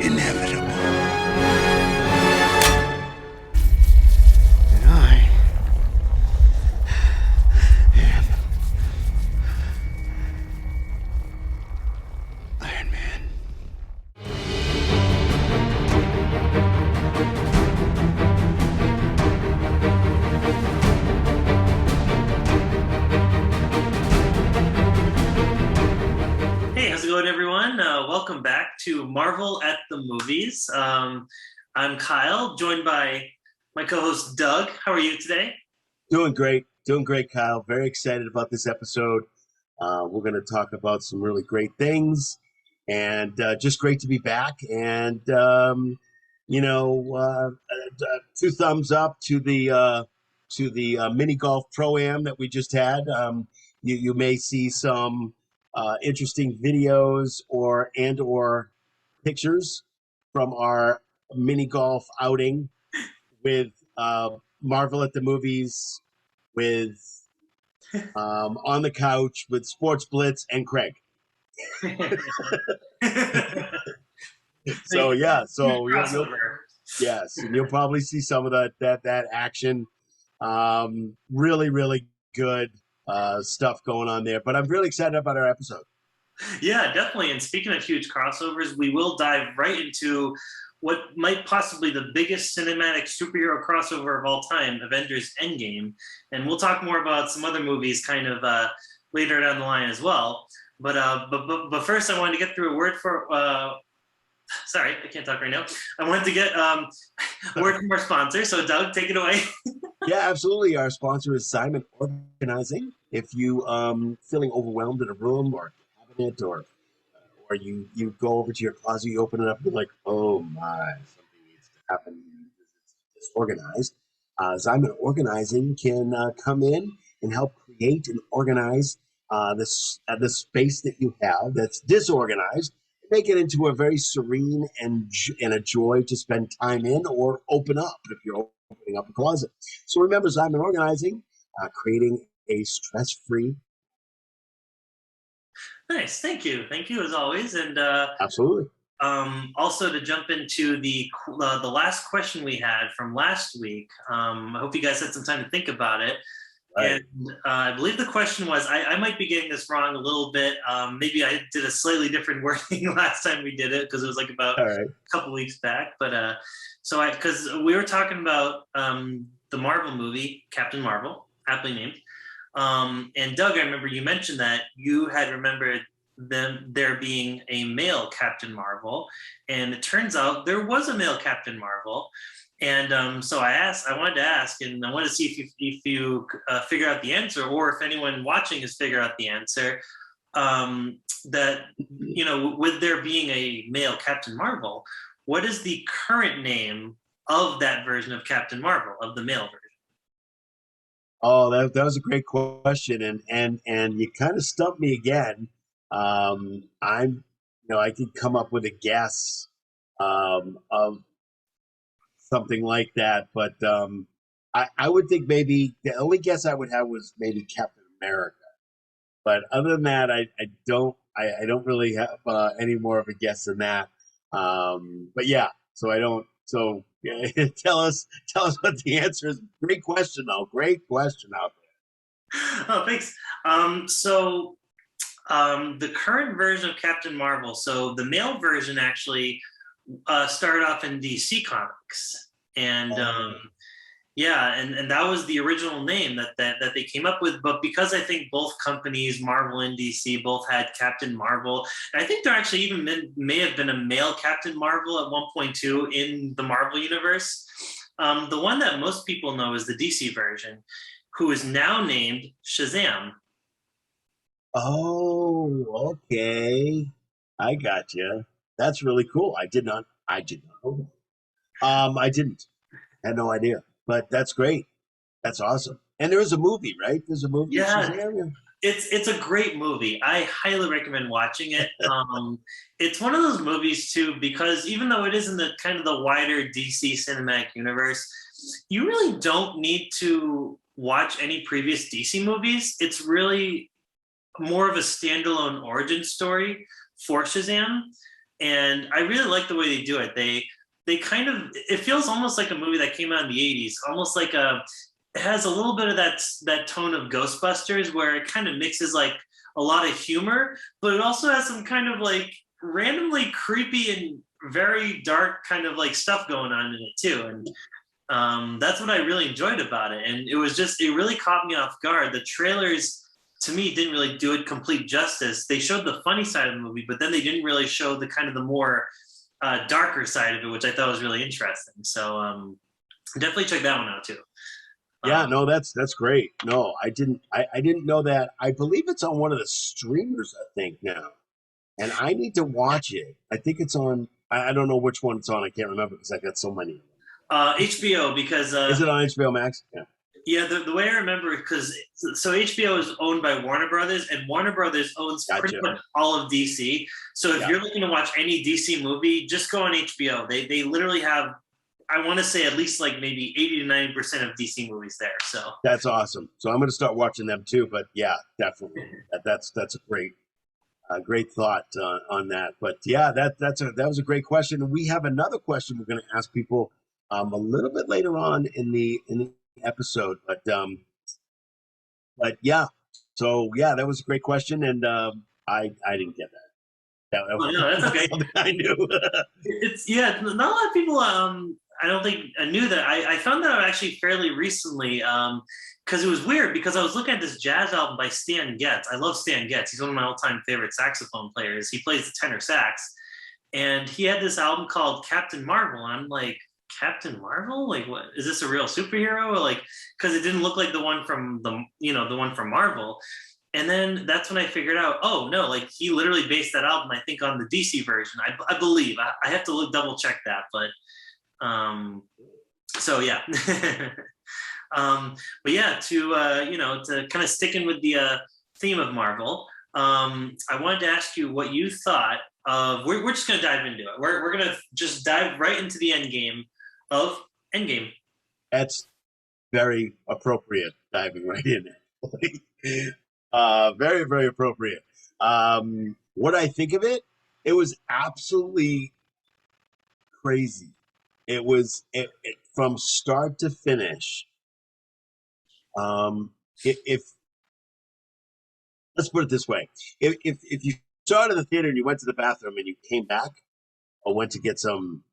inevitable. And I am Iron Man. Hey, how's it going, everyone? Welcome back to Marvel at the Movies. I'm Kyle, joined by my co-host Doug. How are you today? Doing great, Kyle. Very excited about this episode. We're going to talk about some really great things, and just great to be back. And two thumbs up to the mini golf pro-am that we just had. You may see some interesting videos or pictures from our mini golf outing with Marvel at the Movies, with On the Couch, with Sports Blitz and Craig. So yes, and you'll probably see some of that action. Really good stuff going on there. But I'm really excited about our episode. Yeah, definitely. And speaking of huge crossovers, we will dive right into what might possibly the biggest cinematic superhero crossover of all time, Avengers Endgame. And we'll talk more about some other movies kind of later down the line as well. But first, I wanted to get through a word for. Sorry, I can't talk right now. I wanted to get a word from our sponsor. So, Doug, take it away. Yeah, absolutely. Our sponsor is Simon Organizing. If you feeling overwhelmed in a room or cabinet, or you go over to your closet, you open it up, and you're like, oh my, something needs to happen. It's disorganized. Simon Organizing can come in and help create and organize the space that you have that's disorganized, make it into a very serene and a joy to spend time in or open up if you're opening up a closet. So remember, Simon Organizing, creating a stress-free. Nice, thank you as always, and Absolutely. also to jump into the last question we had from last week. I hope you guys had some time to think about it. Right. And I believe the question was, I might be getting this wrong a little bit. Maybe I did a slightly different wording last time we did it because it was like about a couple weeks back. But because we were talking about the Marvel movie, Captain Marvel, aptly named. And Doug, I remember you mentioned that you had remembered there being a male Captain Marvel, and it turns out there was a male Captain Marvel. And so I wanted to ask, and I wanted to see if you figure out the answer, or if anyone watching has figured out the answer. That with there being a male Captain Marvel, what is the current name of that version of Captain Marvel, of the male version? Oh, that was a great question, and you kind of stumped me again. I could come up with a guess of something like that, but I would think maybe the only guess I would have was maybe Captain America. But other than that, I don't really have any more of a guess than that. But yeah, so I don't. So yeah, tell us what the answer is. Great question, though. Great question out there. Oh, thanks. The current version of Captain Marvel, so the male version actually started off in DC Comics, and and that was the original name that they came up with. But because I think both companies, Marvel and DC, both had Captain Marvel, and I think there actually even may have been a male Captain Marvel at one point too in the Marvel universe. The one that most people know is the DC version, who is now named Shazam. Oh, okay. I got you. That's really cool. I did not know that. I didn't. Had no idea. But that's great. That's awesome. And there is a movie, right? There's a movie. Yeah. It's a great movie. I highly recommend watching it. It's one of those movies too, because even though it is in the kind of the wider DC cinematic universe, you really don't need to watch any previous DC movies. It's really more of a standalone origin story for Shazam. and I really like the way they do it. They kind of, it feels almost like a movie that came out in the 80s, almost like it has a little bit of that tone of Ghostbusters, where it kind of mixes like a lot of humor, but it also has some kind of like randomly creepy and very dark kind of like stuff going on in it too. And that's what I really enjoyed about it. And it really caught me off guard. The trailers to me didn't really do it complete justice. They showed the funny side of the movie, but then they didn't really show the kind of the more darker side of it, which I thought was really interesting. So definitely check that one out too. Yeah, no, that's great. No, I didn't know that. I believe it's on one of the streamers, I think now, and I need to watch it. I think it's on. I don't know which one it's on. I can't remember because I got so many. HBO, because is it on HBO Max? Yeah. Yeah, the way I remember, because so HBO is owned by Warner Brothers, and Warner Brothers owns pretty much all of DC. So if you're looking to watch any DC movie, just go on HBO. They literally have, I want to say, at least like maybe 80 to 90% of DC movies there. So that's awesome. So I'm going to start watching them too. But yeah, definitely, that's a great thought on that. But yeah, that was a great question. And we have another question we're going to ask people a little bit later on in the episode. But yeah, so yeah, that was a great question, and I didn't get that. That was no, that's okay. I knew. It's not a lot of people. I don't think I knew that. I found that out actually fairly recently. Because it was weird, because I was looking at this jazz album by Stan Getz. I love Stan Getz. He's one of my all-time favorite saxophone players. He plays the tenor sax, and he had this album called Captain Marvel. And I'm like, Captain Marvel? Like, what is this, a real superhero? Or like, because it didn't look like the one from the one from Marvel. And then that's when I figured out, oh no, like he literally based that album, I think, on the DC version. I believe. I have to double check that, but so yeah. But yeah, to kind of sticking with the theme of Marvel, I wanted to ask you what you thought of. We're just gonna dive into it. We're gonna just dive right into the Endgame. That's very appropriate, diving right in. Very, very appropriate. What I think of it, it was absolutely crazy. It was from start to finish. If let's put it this way, if you started the theater and you went to the bathroom and you came back, or went to get some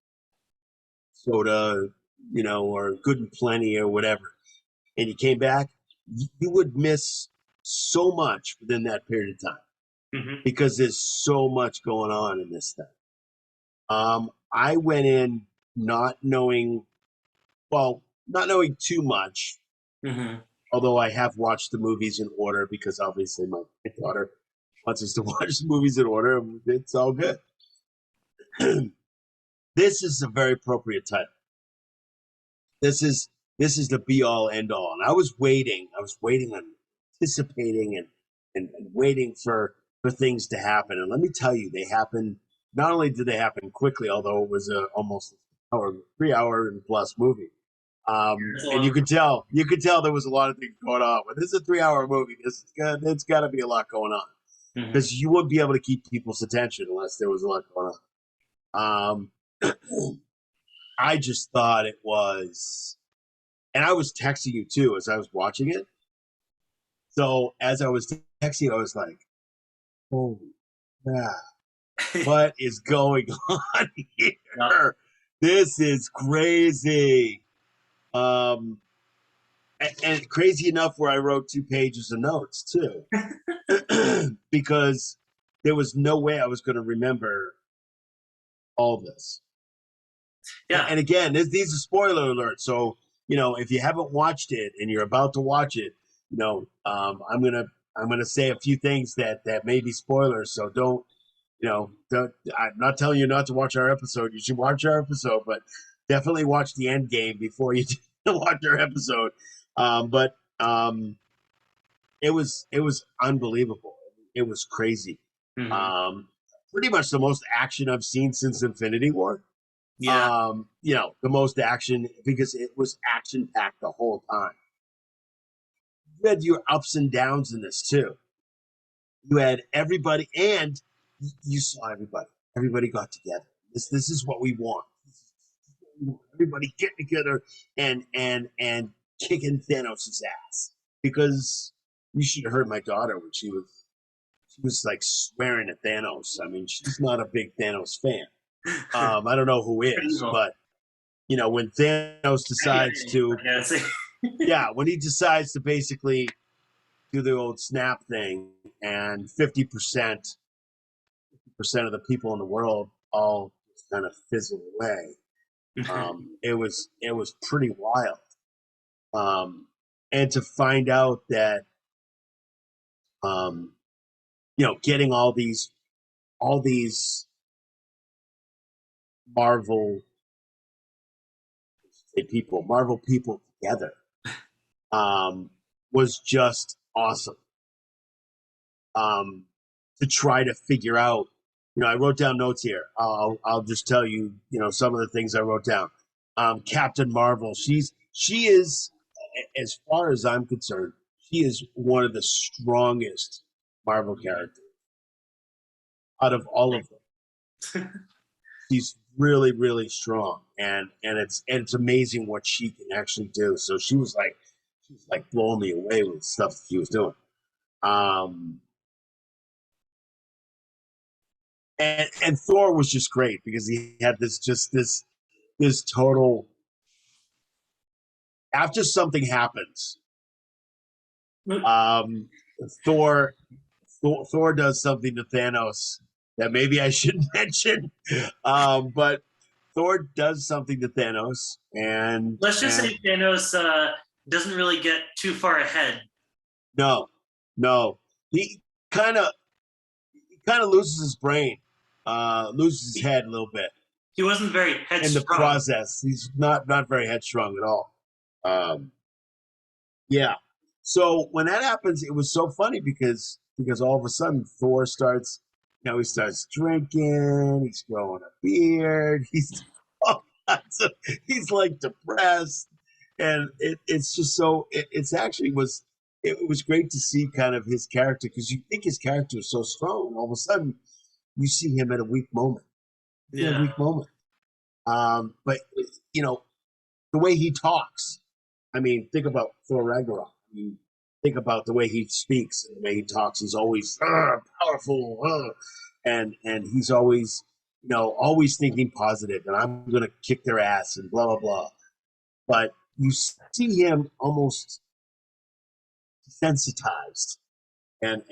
soda, or Good and Plenty or whatever, and you came back, you would miss so much within that period of time, because there's so much going on in this thing. I went in not knowing too much, although I have watched the movies in order, because obviously my daughter wants us to watch the movies in order. It's all good. This is a very appropriate title. This is the be all end all. And I was waiting on anticipating and waiting for things to happen. And let me tell you, they happened. Not only did they happen quickly, although it was almost 3 hour and plus movie. And you could tell there was a lot of things going on. But this is a 3 hour movie. It's got to be a lot going on, because you wouldn't be able to keep people's attention unless there was a lot going on. I just thought it was, and I was texting you too as I was watching it. So as I was texting, I was like, "Holy crap! What is going on here? Yep. This is crazy." And crazy enough where I wrote 2 pages of notes too, because there was no way I was going to remember all this. Yeah. And again, these are spoiler alerts. So, if you haven't watched it and you're about to watch it, I'm gonna say a few things that may be spoilers. So don't. I'm not telling you not to watch our episode. You should watch our episode, but definitely watch the Endgame before you watch our episode. But it was unbelievable. It was crazy. Pretty much the most action I've seen since Infinity War. Yeah. The most action, because it was action packed the whole time. You had your ups and downs in this too. You had everybody, and you saw everybody. everybody got together. This is what we want. Everybody get together and kicking Thanos' ass, because you should have heard my daughter when she was like swearing at Thanos. I mean, she's not a big Thanos fan. I don't know who is, but when Thanos decides to, yeah, when he decides to basically do the old snap thing, and 50% of the people in the world all just kind of fizzle away. It was pretty wild. And to find out that, getting all these Marvel Marvel people together, was just awesome. To try to figure out, I wrote down notes here. I'll just tell you, some of the things I wrote down. Captain Marvel, she is, as far as I'm concerned, she is one of the strongest Marvel characters out of all of them. She's really, really strong, and it's amazing what she can actually do. So she was like blowing me away with stuff that she was doing. And Thor was just great because he had this total. After something happens, Thor does something to Thanos that maybe I shouldn't mention, but Thor does something to Thanos, and let's just say Thanos doesn't really get too far ahead. No, he kind of loses his brain, loses his head a little bit. He wasn't very headstrong in the process. He's not very headstrong at all. Yeah. So when that happens, it was so funny because all of a sudden Thor starts, he starts drinking. He's growing a beard. He's like depressed, and it's just so. It's actually was. It was great to see kind of his character, because you think his character is so strong, and all of a sudden you see him at a weak moment. Yeah. A weak moment. But the way he talks. I mean, think about Thor Ragnarok. I mean, think about the way he speaks and the way he talks. He's always powerful, and he's always always thinking positive, and I'm going to kick their ass and blah blah blah. But you see him almost desensitized and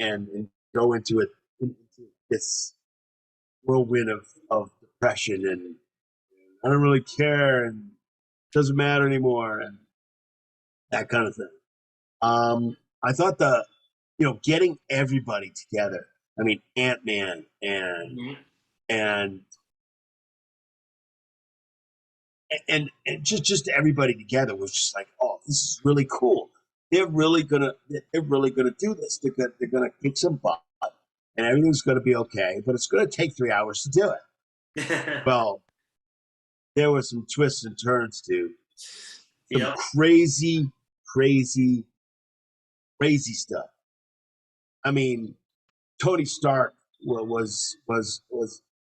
go into this whirlwind of depression, and I don't really care, and it doesn't matter anymore, and that kind of thing. I thought getting everybody together. I mean, Ant-Man and just everybody together was just like, oh, this is really cool. They're really gonna do this. They're gonna kick some butt, and everything's gonna be okay. But it's gonna take 3 hours to do it. Well, there were some twists and turns, dude. Some crazy stuff. I mean, Tony Stark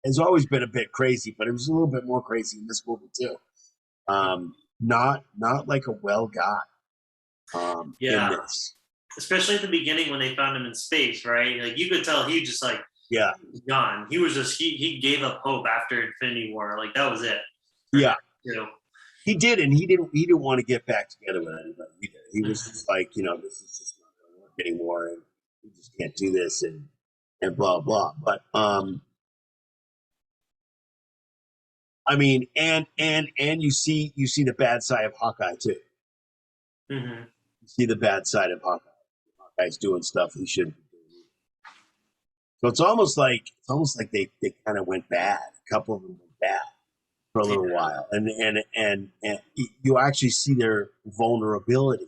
has always been a bit crazy, but it was a little bit more crazy in this movie too. Not like a well guy. In this. Especially at the beginning when they found him in space, right? Like you could tell he just like gone. He was just he gave up hope after Infinity War. Like that was it. Yeah. He did, and he didn't want to get back together with anybody either. He was just like, this is just not going to work anymore, and we just can't do this, and blah blah. But I mean, and you see the bad side of Hawkeye too. Mm-hmm. You see the bad side of Hawkeye. Hawkeye's doing stuff he shouldn't be doing. So it's almost like they kind of went bad. A couple of them went bad for a little while, and you actually see their vulnerability.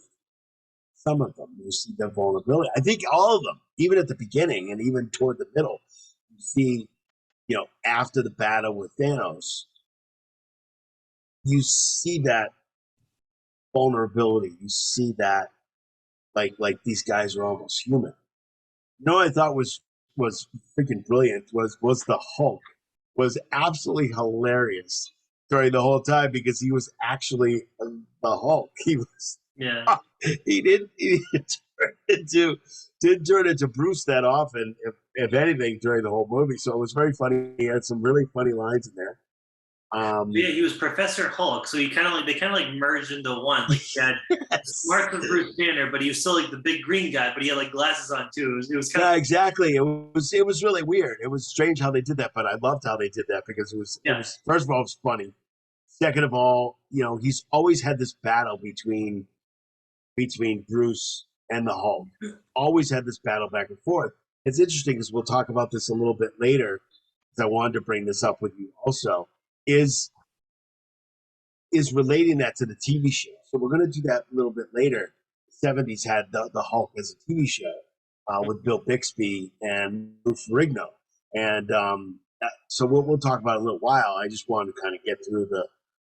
Some of them, you see their vulnerability. I think all of them, even at the beginning and even toward the middle, you see, after the battle with Thanos, you see that vulnerability. You see that, like these guys are almost human. I thought was freaking brilliant was the Hulk was absolutely hilarious during the whole time because he was actually the Hulk. He was Yeah. he didn't turn into Bruce that often, if anything, during the whole movie. So it was very funny. He had some really funny lines in there. Yeah, he was Professor Hulk, so he kind of like they kind of like merged into one. Like he had Yes. Mark of Bruce Banner, but he was still like the big green guy, but he had like glasses on too. It was kind Yeah, of exactly. It was really weird. It was strange how they did that, but I loved how they did that because it yeah, was first of all, it was funny. Second of all, he's always had this battle between Bruce and the Hulk. Always had this battle back and forth. It's interesting because we'll talk about this a little bit later. Because I wanted to bring this up with you also. Is relating that to the TV show. So we're going to do that a little bit later. The 70s had the Hulk as a TV show with Bill Bixby and Lou Ferrigno. And so we'll talk about it in a little while. I just wanted to kind of get through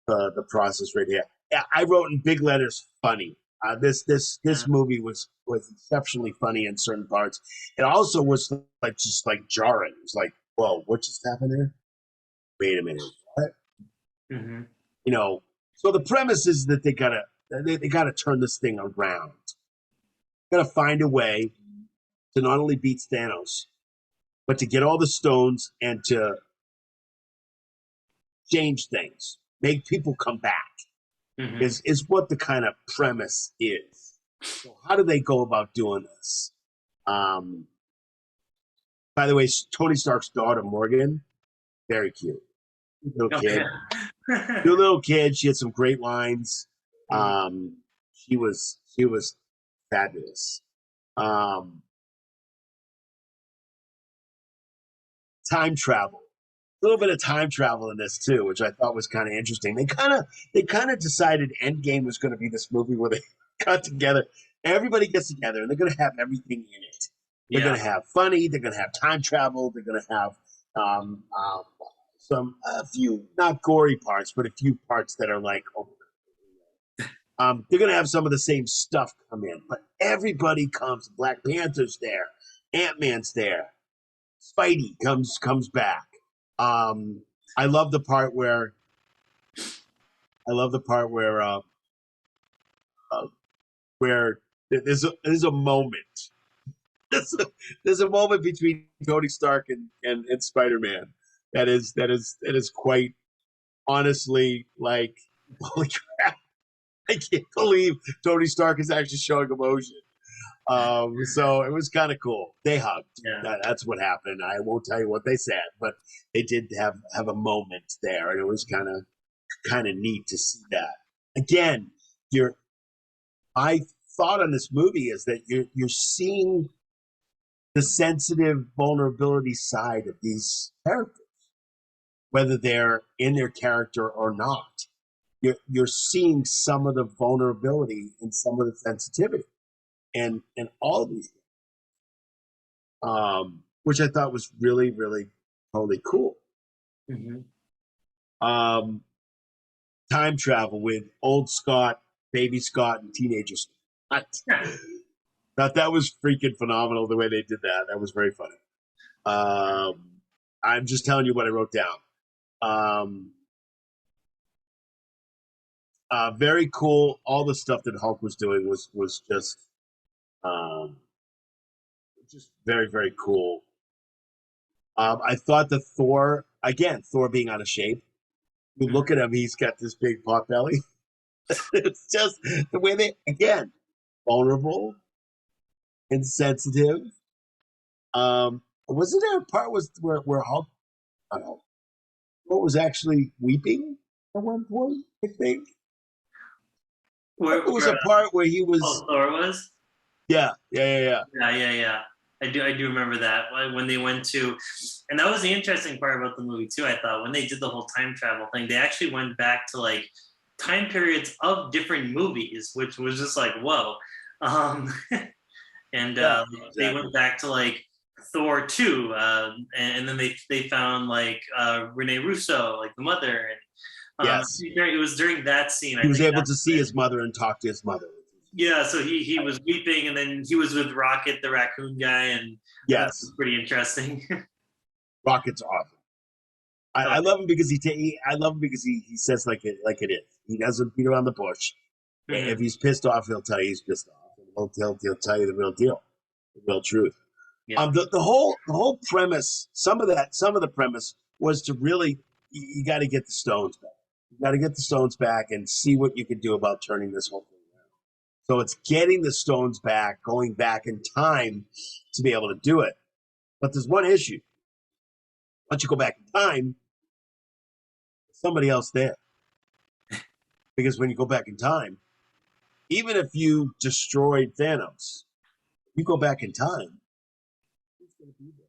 the process right here. Yeah, I wrote in big letters, funny. This movie was exceptionally funny in certain parts. It also was just jarring. It was like, whoa, what just happened there? Wait a minute. What? mm-hmm. So the premise is that they gotta turn this thing around. Gotta find a way to not only beat Thanos, but to get all the stones and to change things, make people come back. Mm-hmm. Is what the kind of premise is. So how do they go about doing this? By the way, Tony Stark's daughter Morgan, very cute, little kid. Cute little kid. She had some great lines. She was fabulous. Time travel. A little bit of time travel in this too, which I thought was kind of interesting. They kind of decided Endgame was going to be this movie where they got together. Everybody gets together and they're going to have everything in it. They're going to have funny. They're going to have time travel. They're going to have a few not gory parts, but a few parts that are like, they're going to have some of the same stuff come in, but everybody comes. Black Panther's there, Ant-Man's there, Spidey comes back. I love the part where where there's a moment. There's a moment between Tony Stark and Spider-Man that is quite honestly like, holy crap. I can't believe Tony Stark is actually showing emotion. So it was kind of cool. They hugged. Yeah. That's what happened. I won't tell you what they said, but they did have a moment there, and it was kind of neat to see that. Again, my thought on this movie is that you're seeing the sensitive vulnerability side of these characters, whether they're in their character or not. You're seeing some of the vulnerability and some of the sensitivity, and all of these things, which I thought was really, really totally cool. Mm-hmm. Time travel with old Scott, baby Scott, and teenager Scott. Thought that was freaking phenomenal the way they did that. That was very funny. I'm just telling you what I wrote down. Very cool. All the stuff that Hulk was doing was just very, very cool. I thought the Thor being out of shape. You look at him; he's got this big pot belly. It's just the way they vulnerable, insensitive. Wasn't there a part where Hulk, I don't know, what was actually weeping at one point? I think. There was a part where he was. Oh, Thor was. Yeah. Yeah. I do remember that when they went to, and that was the interesting part about the movie too. I thought when they did the whole time travel thing, they actually went back to like time periods of different movies, which was just like whoa. And Exactly. they went back to like Thor 2, and then they found like Rene Russo, like the mother, and Yes. it was during that scene. He was able to see his mother and talk to his mother. Yeah, so he was weeping, and then he was with Rocket, the raccoon guy, and Yes, that's pretty interesting. Rocket's awesome. I love him because I love him because he says like it is. He doesn't beat around the bush. Mhm. If he's pissed off, he'll tell you he's pissed off. He'll tell you the real deal, the real truth. Yeah. The whole premise, some of the premise was to really you got to get the stones back. You got to get the stones back and see what you can do about turning this whole thing around. So it's getting the stones back, going back in time to be able to do it. But there's one issue. Once you go back in time, there's somebody else there. Because when you go back in time, even if you destroyed Thanos, you go back in time, who's going to be there?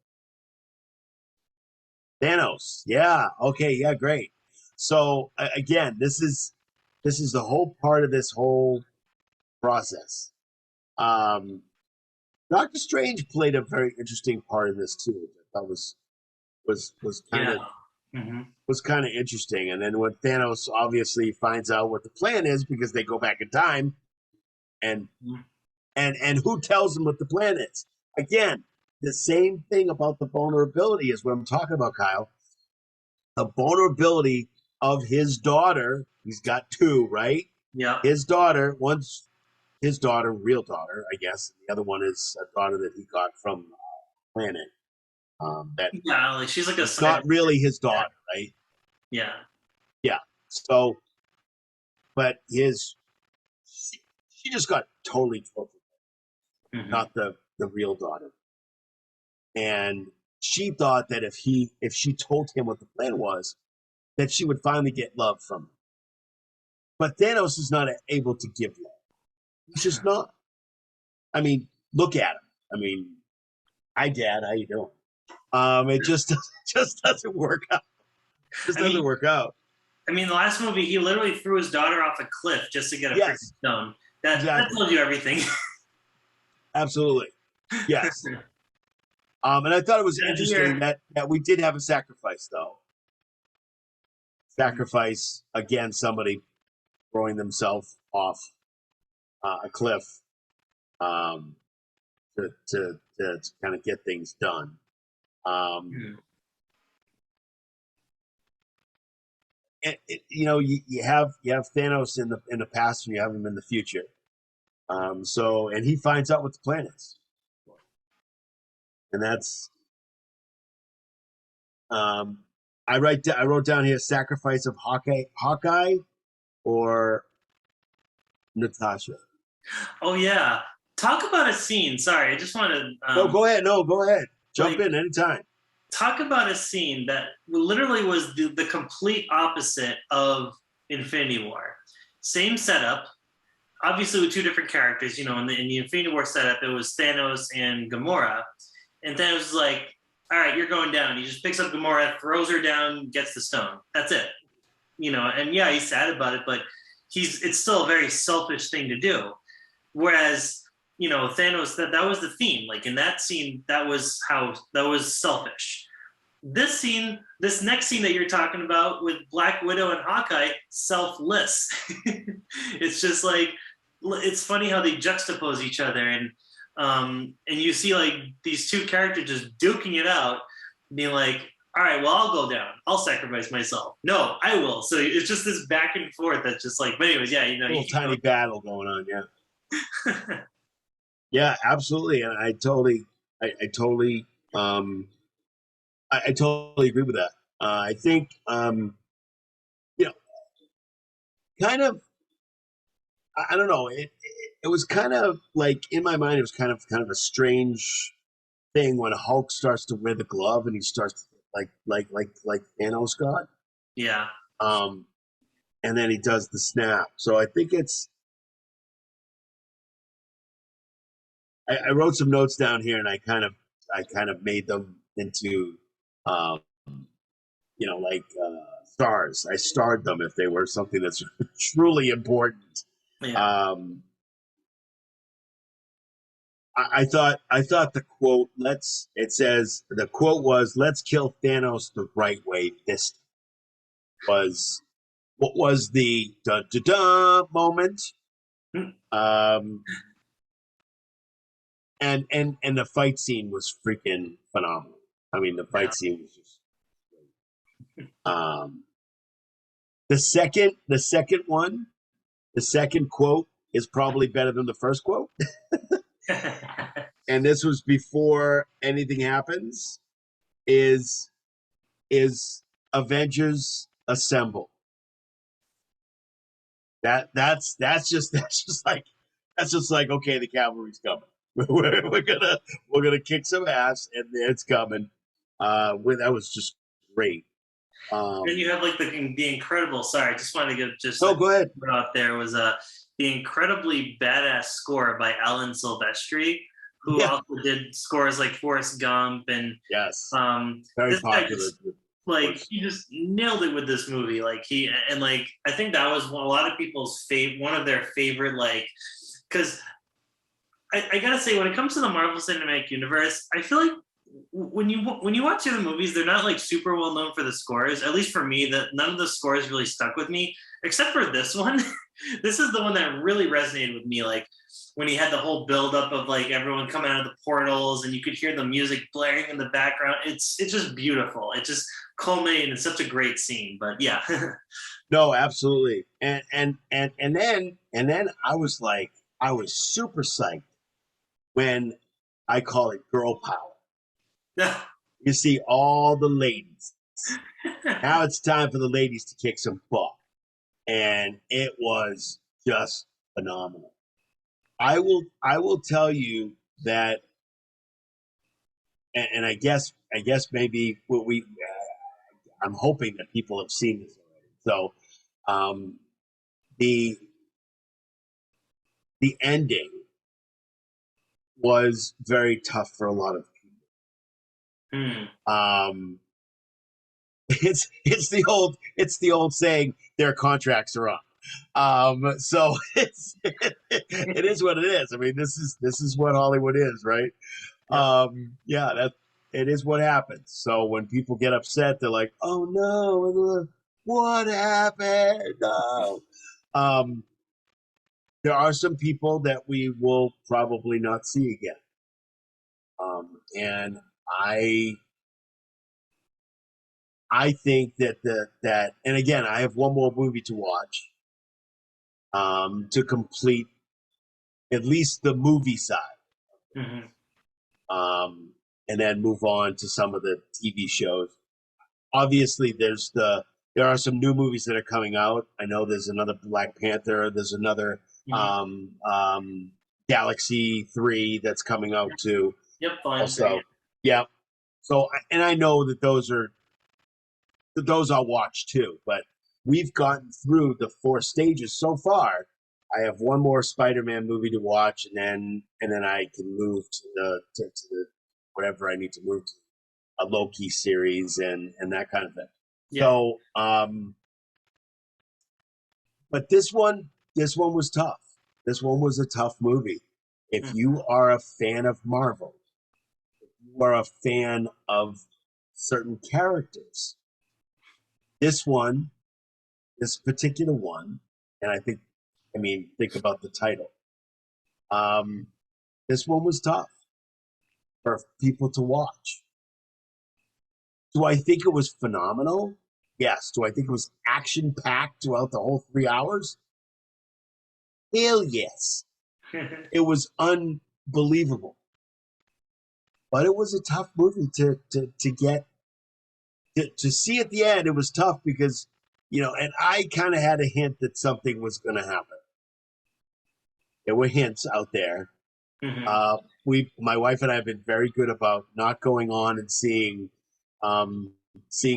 Thanos. Yeah. Okay. Yeah. Great. So again, this is the whole part of this whole process. Um, Doctor Strange played a very interesting part in this too. Which I thought was kind of Mm-hmm. was kind of interesting. And then when Thanos obviously finds out what the plan is because they go back in time, and and who tells him what the plan is? Again, the same thing about the vulnerability is what I'm talking about, Kyle. The vulnerability of his daughter. He's got two, right? Yeah. His daughter, one's his daughter, real daughter, I guess. The other one is a daughter that he got from planet. That Yeah, like she's like a it's not really his daughter, right? Yeah. Yeah. So, but she just got totally tortured, not the real daughter. And she thought that if she told him what the plan was, that she would finally get love from him. But Thanos is not able to give love. He's just not. I mean, look at him. I mean, hi Dad, how you doing? It just doesn't work out. Just doesn't work out. I mean, the last movie, he literally threw his daughter off a cliff just to get a freaking stone. That tells you everything. Absolutely. Yes. And I thought it was interesting that we did have a sacrifice, though. Sacrifice, again, somebody throwing themselves off a cliff to kind of get things done. You have Thanos in the past and you have him in the future. And he finds out what the plan is, and that's I wrote down here sacrifice of Hawkeye or Natasha. Oh yeah, talk about a scene. Sorry, I just want to. No, go ahead. Jump in anytime. Talk about a scene that literally was the complete opposite of Infinity War. Same setup, obviously with two different characters. In the Infinity War setup, it was Thanos and Gamora, and Thanos is like, "All right, you're going down." He just picks up Gamora, throws her down, gets the stone. That's it. And yeah, he's sad about it, but it's still a very selfish thing to do. Whereas, Thanos, that was the theme. Like in that scene, that was selfish. This next scene that you're talking about with Black Widow and Hawkeye, selfless. It's just like, it's funny how they juxtapose each other, and you see like these two characters just duking it out, being like, all right, well, I'll go down. I'll sacrifice myself. No, I will. So it's just this back and forth that's just like, but anyways, yeah, a little tiny battle going on, yeah. Yeah, absolutely, and I totally agree with that. I think, kind of, I don't know. It was kind of like in my mind. It was kind of a strange thing when Hulk starts to wear the glove and he starts like Thanos got. Yeah. And then he does the snap. So I think it's. I wrote some notes down here, and I kind of made them into, stars. I starred them if they were something that's truly important. Yeah. I thought the quote. The quote was, "Let's kill Thanos the right way." This was what was the da da da moment. And the fight scene was freaking phenomenal. I mean, the fight scene was just great. Um, the second quote is probably better than the first quote, and this was before anything happens. Is Avengers assemble? That's just like okay, the cavalry's coming. We're gonna kick some ass, and it's coming. That was just great. Then you have like the incredible. Sorry, I just wanted to give just No, like go ahead. out there was the incredibly badass score by Alan Silvestri, who Yeah. also did scores like Forrest Gump and Yes, this very guy popular. just like he just nailed it with this movie. Like he and like I think that was a lot of people's one of their favorite like because I gotta say when it comes to the Marvel Cinematic Universe, I feel like when you watch the movies, they're not like super well known for the scores. At least for me, that none of the scores really stuck with me, except for this one. This is the one that really resonated with me. Like when he had the whole buildup of like everyone coming out of the portals, and you could hear the music blaring in the background. It's just beautiful. It just culminated in such a great scene. But yeah, No, absolutely. And then I was like, I was super psyched when I call it girl power. You see all the ladies. Now it's time for the ladies to kick some butt. And it was just phenomenal. I will tell you that, and I guess maybe what I'm hoping that people have seen this already. So the the ending was very tough for a lot of Hmm. people. It's the old saying their contracts are up. So it is what it is. I mean, this is what Hollywood is, right? Yeah. Yeah, that it is what happens. So when people get upset, they're like, "Oh no, what happened?" No. Um, there are some people that we will probably not see again. And I think that and again I have one more movie to watch to complete at least the movie side, Hmm. um, and then move on to some of the TV shows. Obviously, there are some new movies that are coming out. I know there's another Black Panther. There's another Hmm. Galaxy 3 that's coming out too. Yep. Fine. Also, yeah. So and I know that those I'll watch too. But we've gotten through the 4 stages so far. I have one more Spider-Man movie to watch, and then I can move to the whatever I need to move to, a Loki series and that kind of thing. Yeah. So, but this one was tough. This one was a tough movie. If Mhm. you are a fan of Marvel, if you are a fan of certain characters, this one this particular one, and I mean, think about the title. Um, this one was tough for people to watch. Do I think it was phenomenal? Yes. Do I think it was action packed throughout the whole 3 hours? Hell yes. It was unbelievable. But it was a tough movie to get to see at the end. It was tough because, and I kind of had a hint that something was going to happen. There were hints out there. Mhm. My wife and I have been very good about not going on and seeing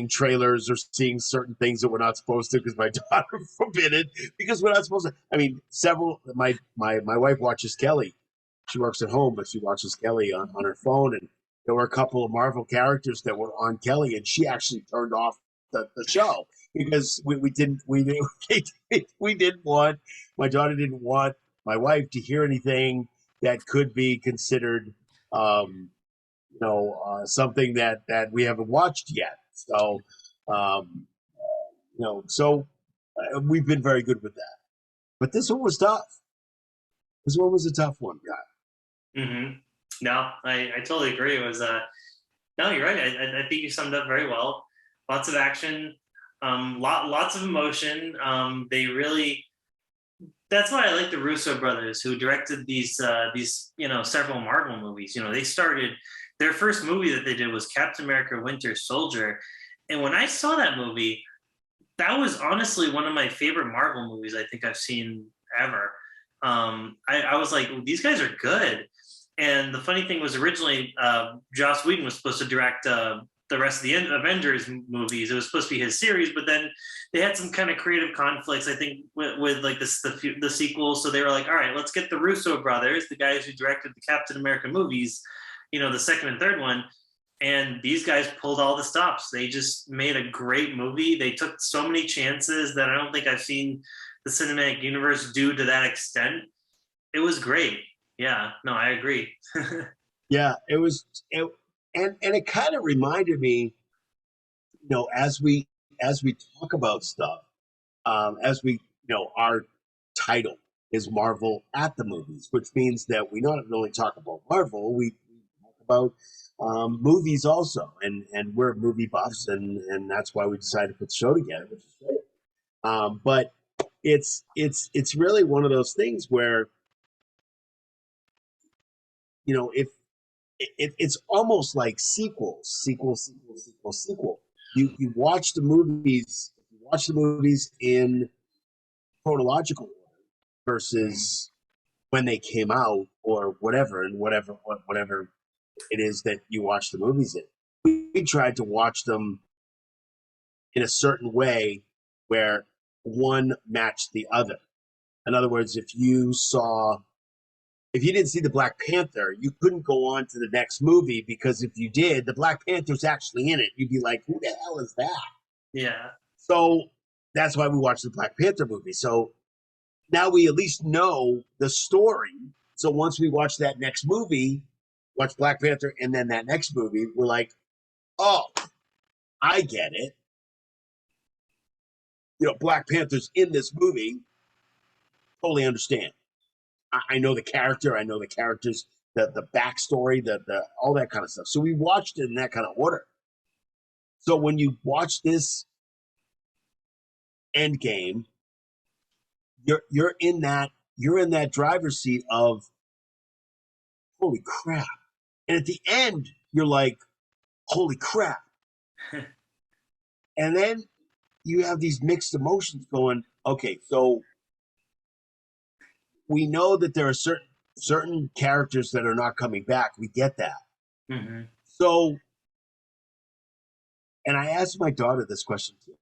trailers or seeing certain things that we're not supposed to because my daughter forbid it because we're not supposed to. I mean, my wife watches Kelly. She works at home, but she watches Kelly on her phone, and there were a couple of Marvel characters that were on Kelly, and she actually turned off the show because we didn't want my daughter didn't want my wife to hear anything that could be considered, something that we haven't watched yet. So, um, we've been very good with that. But this one was tough. This one was a tough one, guy. Mm-hmm. No, I totally agree. It was no, you're right. I think you summed up very well. lots of action, lots of emotion. They really, that's why I like the Russo brothers, who directed these several Marvel movies. They started, their first movie that they did was Captain America: Winter Soldier, and when I saw that movie, that was honestly one of my favorite Marvel movies I think I've seen ever. I was like, these guys are good. And the funny thing was, originally, Joss Whedon was supposed to direct the rest of the Avengers movies. It was supposed to be his series, but then they had some kind of creative conflicts, I think, with like the sequels. So they were like, all right, let's get the Russo brothers, the guys who directed the Captain America movies, the second and third one. And these guys pulled all the stops. They just made a great movie. They took so many chances that I don't think I've seen the cinematic universe do to that extent. It was great. Yeah, no, I agree. Yeah, it was, and it kind of reminded me, as we talk about stuff, as we, our title is Marvel at the Movies, which means that we not only talk about Marvel, we talk about movies also, and we're movie buffs, and that's why we decided to put the show together, which is great. But it's really one of those things where, if it's almost like sequel. You watch the movies in chronological order versus when they came out, or whatever it is that you watch the movies in. We tried to watch them in a certain way where one matched the other. In other words, if you didn't see the Black Panther, you couldn't go on to the next movie, because if you did, the Black Panther's actually in it. You'd be like, who the hell is that? Yeah. So that's why we watched the Black Panther movie. So now we at least know the story. So once we watch that next movie, watch Black Panther and then that next movie, we're like, oh, I get it. Black Panther's in this movie. Totally understand. I know the character. I know the characters, the backstory, the all that kind of stuff. So we watched it in that kind of order. So when you watch this Endgame, you're in that driver's seat of, holy crap. And at the end, you're like, holy crap. And then you have these mixed emotions going, okay, so we know that there are certain characters that are not coming back. We get that. Mm-hmm. So, and I asked my daughter this question too.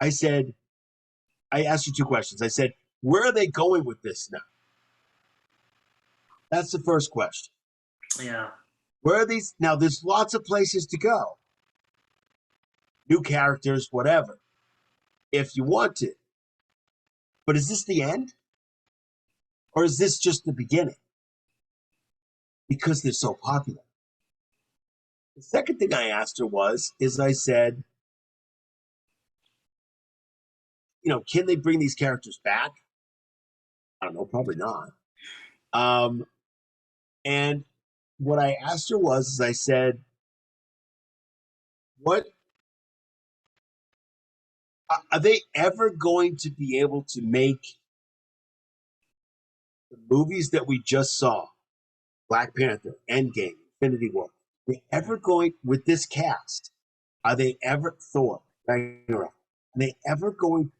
I asked her two questions. I said, where are they going with this now? That's the first question. Yeah. Where are these? Now, there's lots of places to go. New characters, whatever, if you want to. But is this the end? Or is this just the beginning? Because they're so popular. The second thing I asked her I said, can they bring these characters back? I don't know, probably not. And what I asked her I said, what are they ever going to be able to make the movies that we just saw, Black Panther, Endgame, Infinity War, they ever going, with this cast, are they ever, Thor Ragnarok, are they ever going to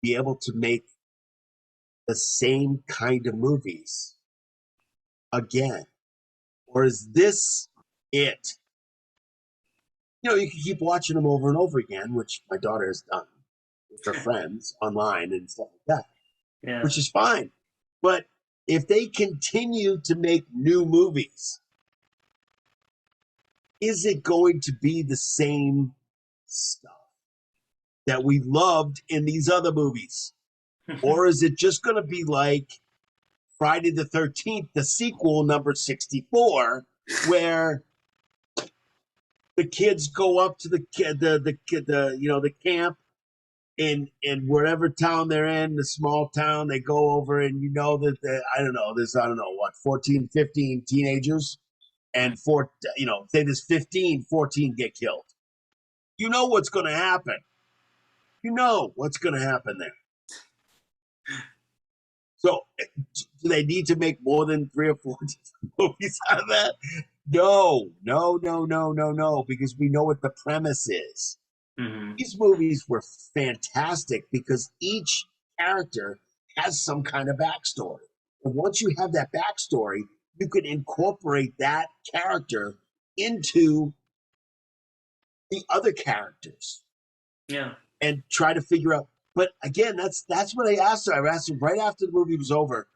be able to make the same kind of movies again? Or is this it? You can keep watching them over and over again, which my daughter has done with her friends online and stuff like that, Yeah. which is fine. But if they continue to make new movies, is it going to be the same stuff that we loved in these other movies? Or is it just going to be like Friday the 13th, the sequel, number 64, where the kids go up to the camp in wherever town they're in, the small town, they go over, and that I don't know what, 14, 15 teenagers, and say there's 14 get killed. You know what's going to happen. You know what's going to happen there. So, do they need to make more than 3 or 4 movies out of that? No, no, no, no, no, no, because we know what the premise is. Mm-hmm. These movies were fantastic because each character has some kind of backstory. And once you have that backstory, you can incorporate that character into the other characters. Yeah. And try to figure out. But again, that's what I asked her. I asked her right after the movie was over.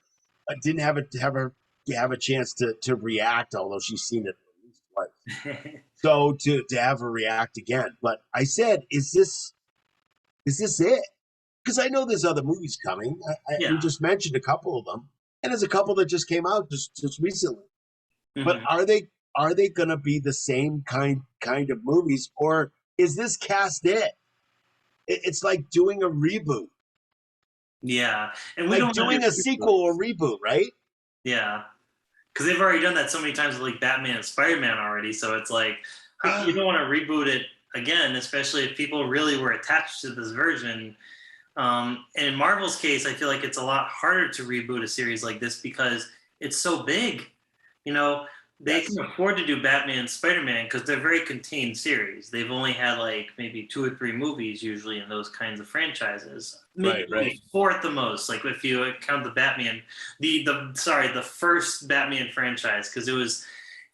I didn't have a chance to react, although she's seen it at least twice. So to have her react again. But I said, is this it? Because I know there's other movies coming. Yeah. We just mentioned a couple of them, and there's a couple that just came out just recently. Mm-hmm. But are they going to be the same kind of movies, or is this cast it? It's like doing a reboot. Yeah, and we Like don't doing a sequel or reboot, right? Yeah, because they've already done that so many times with like Batman and Spider-Man already. So it's like you don't want to reboot it again, especially if people really were attached to this version. And in Marvel's case, I feel like it's a lot harder to reboot a series like this because it's so big. You know, they Yes. can afford to do Batman and Spider-Man because they're very contained series. They've only had like maybe 2 or 3 movies usually in those kinds of franchises. Maybe Right. 4 at the most. Like if you count the Batman, the first Batman franchise, because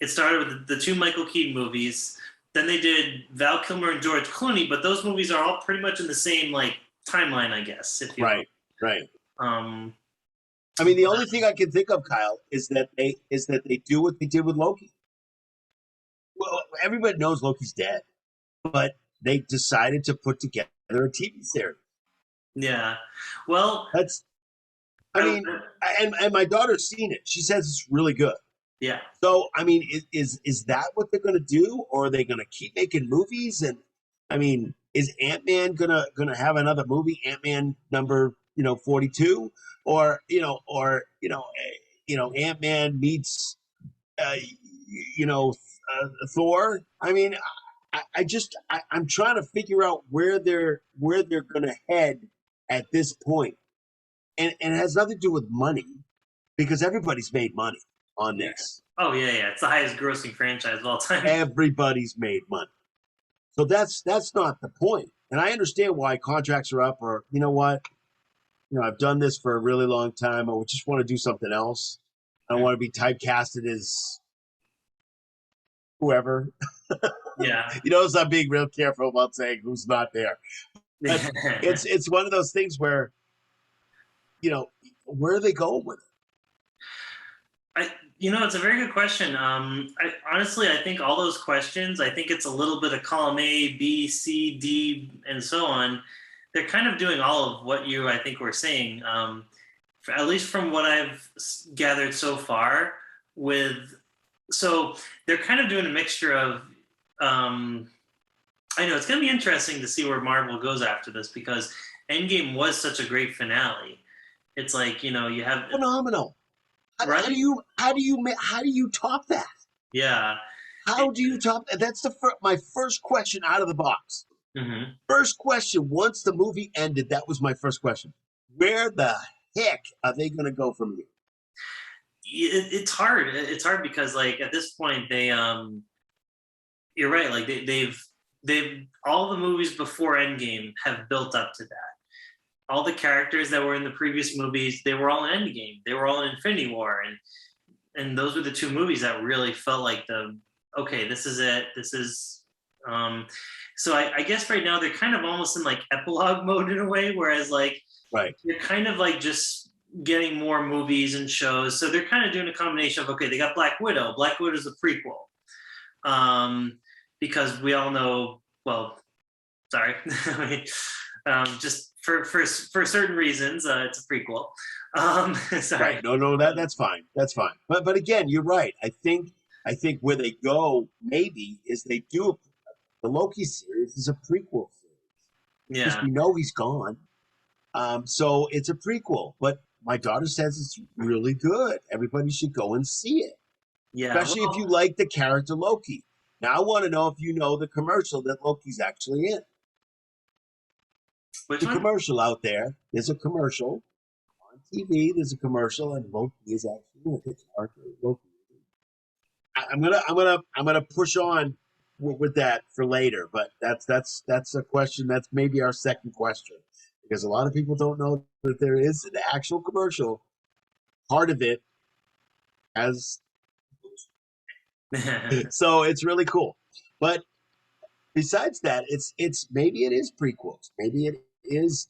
it started with the 2 Michael Keaton movies. Then they did Val Kilmer and George Clooney, but those movies are all pretty much in the same like timeline, I guess. If you will. Right. Um, I mean, the only thing I can think of, Kyle, is that they do what they did with Loki. Well, everybody knows Loki's dead, but they decided to put together a TV series. yeah. Well, That's, I mean, and my daughter's seen it. She says it's really good. yeah. So, I mean, is that what they're going to do, or are they going to keep making movies? And I mean, is Ant-Man gonna have another movie, Ant-Man number 42, or Ant-Man meets Thor? I mean, I'm trying to figure out where they're gonna head at this point, and it has nothing to do with money because everybody's made money on this. Oh yeah. It's the highest grossing franchise of all time. Everybody's made money. So that's not the point. And I understand why contracts are up, or you know what, I've done this for a really long time. I would just want to do something else. I don't want to be typecasted as whoever. Yeah. So I'm being real careful about saying who's not there. But it's one of those things where, where are they going with it? It's a very good question. I think all those questions, I think it's a little bit of column A, B, C, D, and so on. They're kind of doing all of what you, I think, were saying. At least from what I've gathered so far, so they're kind of doing a mixture of. I know it's going to be interesting to see where Marvel goes after this because Endgame was such a great finale. It's like you have phenomenal. Right? How do you top that? Yeah. How do you top that? That's my first question out of the box. Mm-hmm. First question. Once the movie ended, that was my first question. Where the heck are they going to go from here? It's hard. It's hard because like at this point they you're right. Like they've all the movies before Endgame have built up to that. All the characters that were in the previous movies, they were all in Endgame. They were all in Infinity War, and those were the 2 movies that really felt like this is it. This is so I guess right now they're kind of almost in like epilogue mode in a way, whereas like they're kind of like just getting more movies and shows. So they're kind of doing a combination of they got Black Widow. Black Widow is a prequel, because we all know. Well, sorry, just. For certain reasons, it's a prequel. Sorry. Right. No, that's fine. That's fine. But again, you're right. I think where they go maybe is they do the Loki series is a prequel series. Yeah. Because we know he's gone. So it's a prequel. But my daughter says it's really good. Everybody should go and see it. Yeah. Especially if you like the character Loki. Now I want to know if you know the commercial that Loki's actually in. Which The one? commercial out there. There's a commercial on TV. There's a commercial, and Loki is actually in it. It's Arthur Loki. I'm gonna push on with that for later, but that's a question. That's maybe our second question because a lot of people don't know that there is an actual commercial. Part of it as so it's really cool. But besides that, it's maybe it is prequels. Maybe it is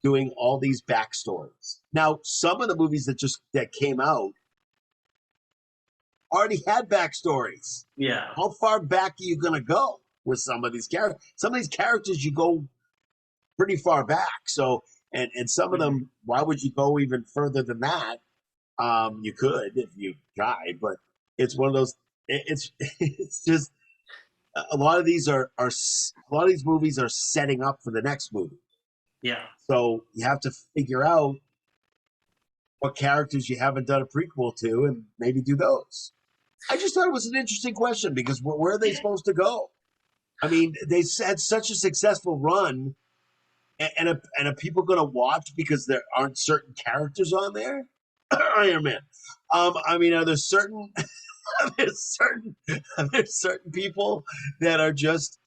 doing all these backstories. Now, some of the movies that came out already had backstories. Yeah. How far back are you gonna go with some of these characters? Some of these characters you go pretty far back. So and some of them, why would you go even further than that? You could if you tried, but it's one of those. It's just a lot of these movies are setting up for the next movie. Yeah. So you have to figure out what characters you haven't done a prequel to, and maybe do those. I just thought it was an interesting question because where are they supposed to go? I mean, they had such a successful run, and are people going to watch because there aren't certain characters on there? Iron Man. I mean, are there certain there's certain people that are just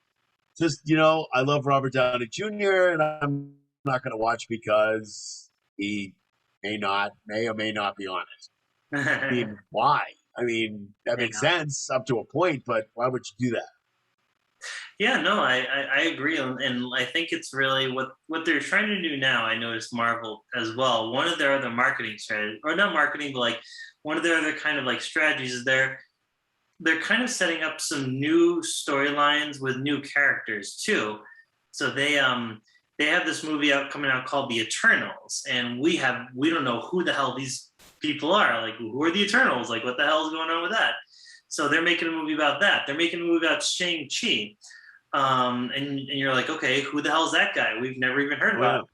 I love Robert Downey Jr. and I'm not going to watch because he may or may not be on it. I mean, why? I mean, that makes sense up to a point, but why would you do that? Yeah, no, I agree, and I think it's really what they're trying to do now. I noticed Marvel as well. One of their other marketing strategies, or not marketing, but like one of their other kind of like strategies is they're kind of setting up some new storylines with new characters too. So they have this movie coming out called The Eternals, and we don't know who the hell these people are. Like, who are the Eternals? Like, what the hell is going on with that? So they're making a movie about that. They're making a movie about Shang-Chi. And you're like, okay, who the hell is that guy? We've never even heard about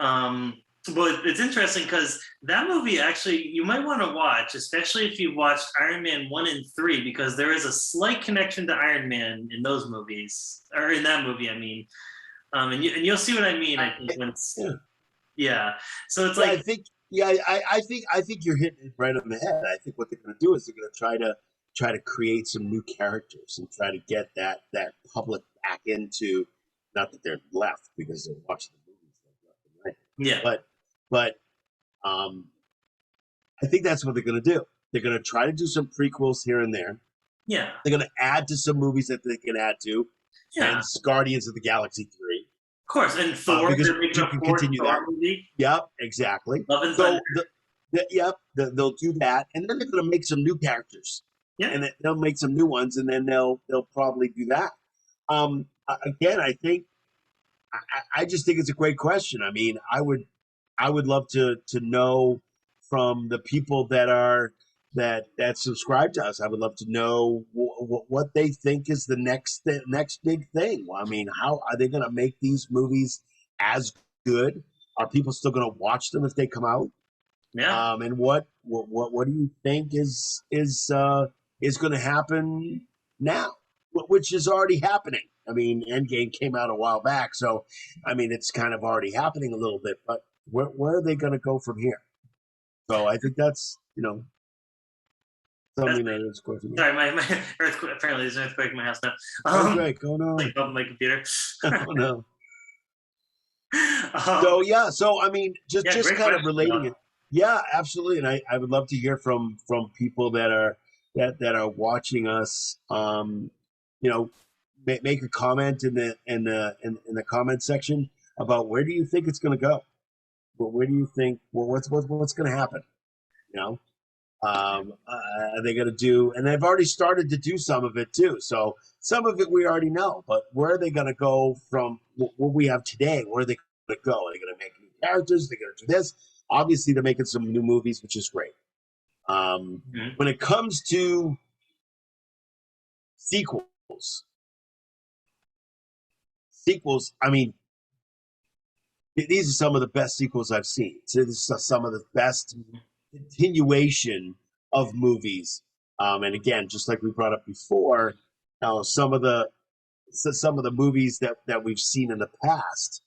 him. But it's interesting because that movie actually you might want to watch, especially if you watched Iron Man 1 and 3, because there is a slight connection to Iron Man in those movies, or in that movie, I mean. And you'll see what I mean, I think, once. Yeah. So it's like I think you're hitting it right on the head. I think what they're going to do is they're going to try to create some new characters and try to get that public back into, not that they're left because they're watching the movies left and right. Yeah. But I think that's what they're going to do. They're going to try to do some prequels here and there. Yeah. They're going to add to some movies that they can add to. Yeah. And Guardians of the Galaxy 3. Of course, and Thor. Because They're making you a can fourth continue Thor that. movie. Yep, exactly. Love and So Thunder. they'll do that, and then they're going to make some new characters. Yeah. And they'll make some new ones, and then they'll probably do that. Again, I think I just think it's a great question. I mean, I would love to know from the people that subscribe to us. I would love to know what they think is the next big thing. I mean, how are they going to make these movies as good? Are people still going to watch them if they come out? Yeah. And what do you think is going to happen now? Which is already happening. I mean, Endgame came out a while back, so I mean, it's kind of already happening a little bit. But where are they going to go from here? So I think that's something that is going to. Sorry, my earthquake. Apparently, there's an earthquake in my house now. Earthquake, oh no! Like above my computer. Oh no! So I mean, just kind of relating it. Yeah, absolutely, and I would love to hear from people that are watching us. Make a comment in the comment section about where do you think it's going to go. Well, where do you think? Well, what's going to happen? You know, are they going to do? And they've already started to do some of it too. So some of it we already know, but where are they going to go from what we have today? Where are they going to go? Are they going to make new characters? They're going to do this. Obviously, they're making some new movies, which is great. When it comes to sequels, I mean, these are some of the best sequels I've seen. So this is some of the best continuation of movies. And again, just like we brought up before, Now, some of the movies that we've seen in the past,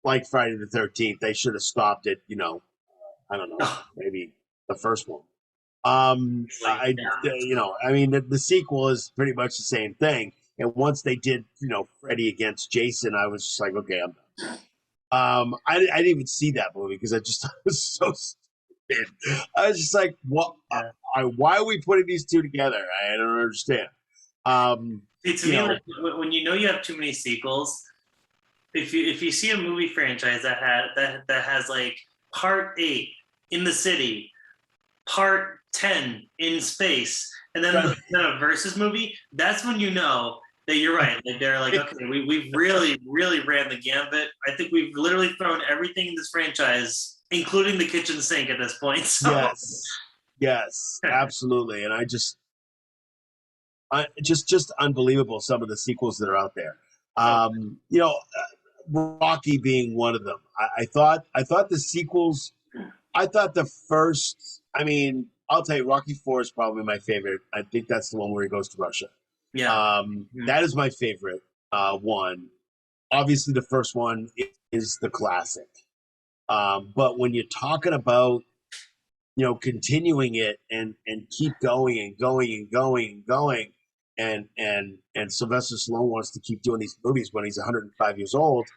like Friday the 13th, they should have stopped it. I don't know, Oh, maybe the first one. yeah. I mean, the sequel is pretty much the same thing. And once they did, Freddy against Jason, I was just like, okay, I'm done. I didn't even see that movie because I just thought it was so stupid. I was just like, what? Yeah. Why are we putting these two together? I don't understand. Um, See, to you me, know, like when you know you have too many sequels, if you see a movie franchise that has like part 8 in the city, part 10 in space, and then right, then a versus movie, that's when you know that you're right. Like they're like, okay, we've really ran the gambit. I think we've literally thrown everything in this franchise, including the kitchen sink at this point. So yes, yes, absolutely. And just unbelievable some of the sequels that are out there. oh, Rocky being one of them. I thought the sequels. I thought the first. I mean, I'll tell you, Rocky Four is probably my favorite. I think that's the one where he goes to Russia. yeah. Mhm. That is my favorite one. Obviously, the first one is the classic. But when you're talking about continuing it and keep going and going and going and going, and Sylvester Stallone wants to keep doing these movies when he's 105 years old.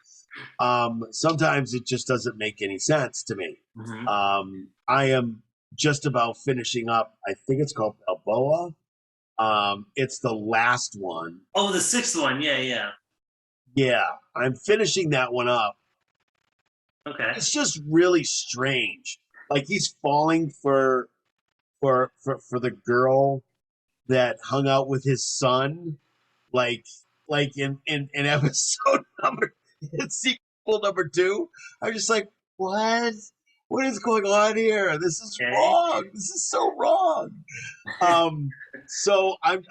Sometimes it just doesn't make any sense to me. Mhm. I am just about finishing up. I think it's called Balboa. It's the last one. Oh, the sixth one. Yeah, yeah. Yeah, I'm finishing that one up. Okay. It's just really strange. Like he's falling for the girl that hung out with his son, like in episode number in sequel number 2. I'm just like, what is going on here? This is Okay. wrong. This is so wrong. Um, so I'm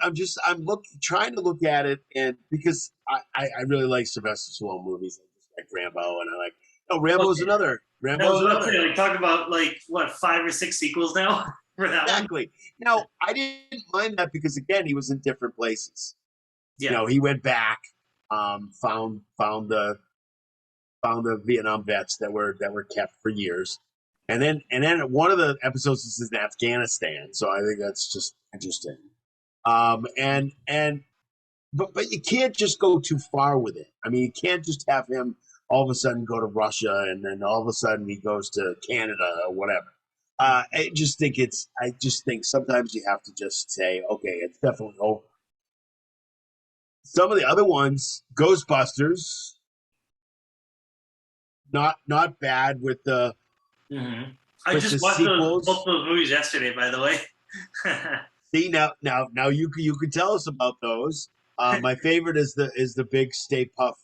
trying to look at it, and because I really like Sylvester Stallone movies. I just like Rambo, and I like Rambo's Okay. another. I was Rambo's about to say, another. like, talk about like what 5 or 6 sequels now for that one. Exactly. Now I didn't mind that because again he was in different places. Yeah. He went back, found the Vietnam vets that were kept for years, and then one of the episodes is in Afghanistan. So I think that's just interesting. And but you can't just go too far with it. I mean, you can't just have him all of a sudden go to Russia and then all of a sudden he goes to Canada or whatever. I just think sometimes you have to just say, okay, it's definitely over. Some of the other ones, Ghostbusters, not bad with the Hmm. I with the just watched both sequels. those movies yesterday, by the way. See now you can tell us about those. My favorite is the big Stay Puff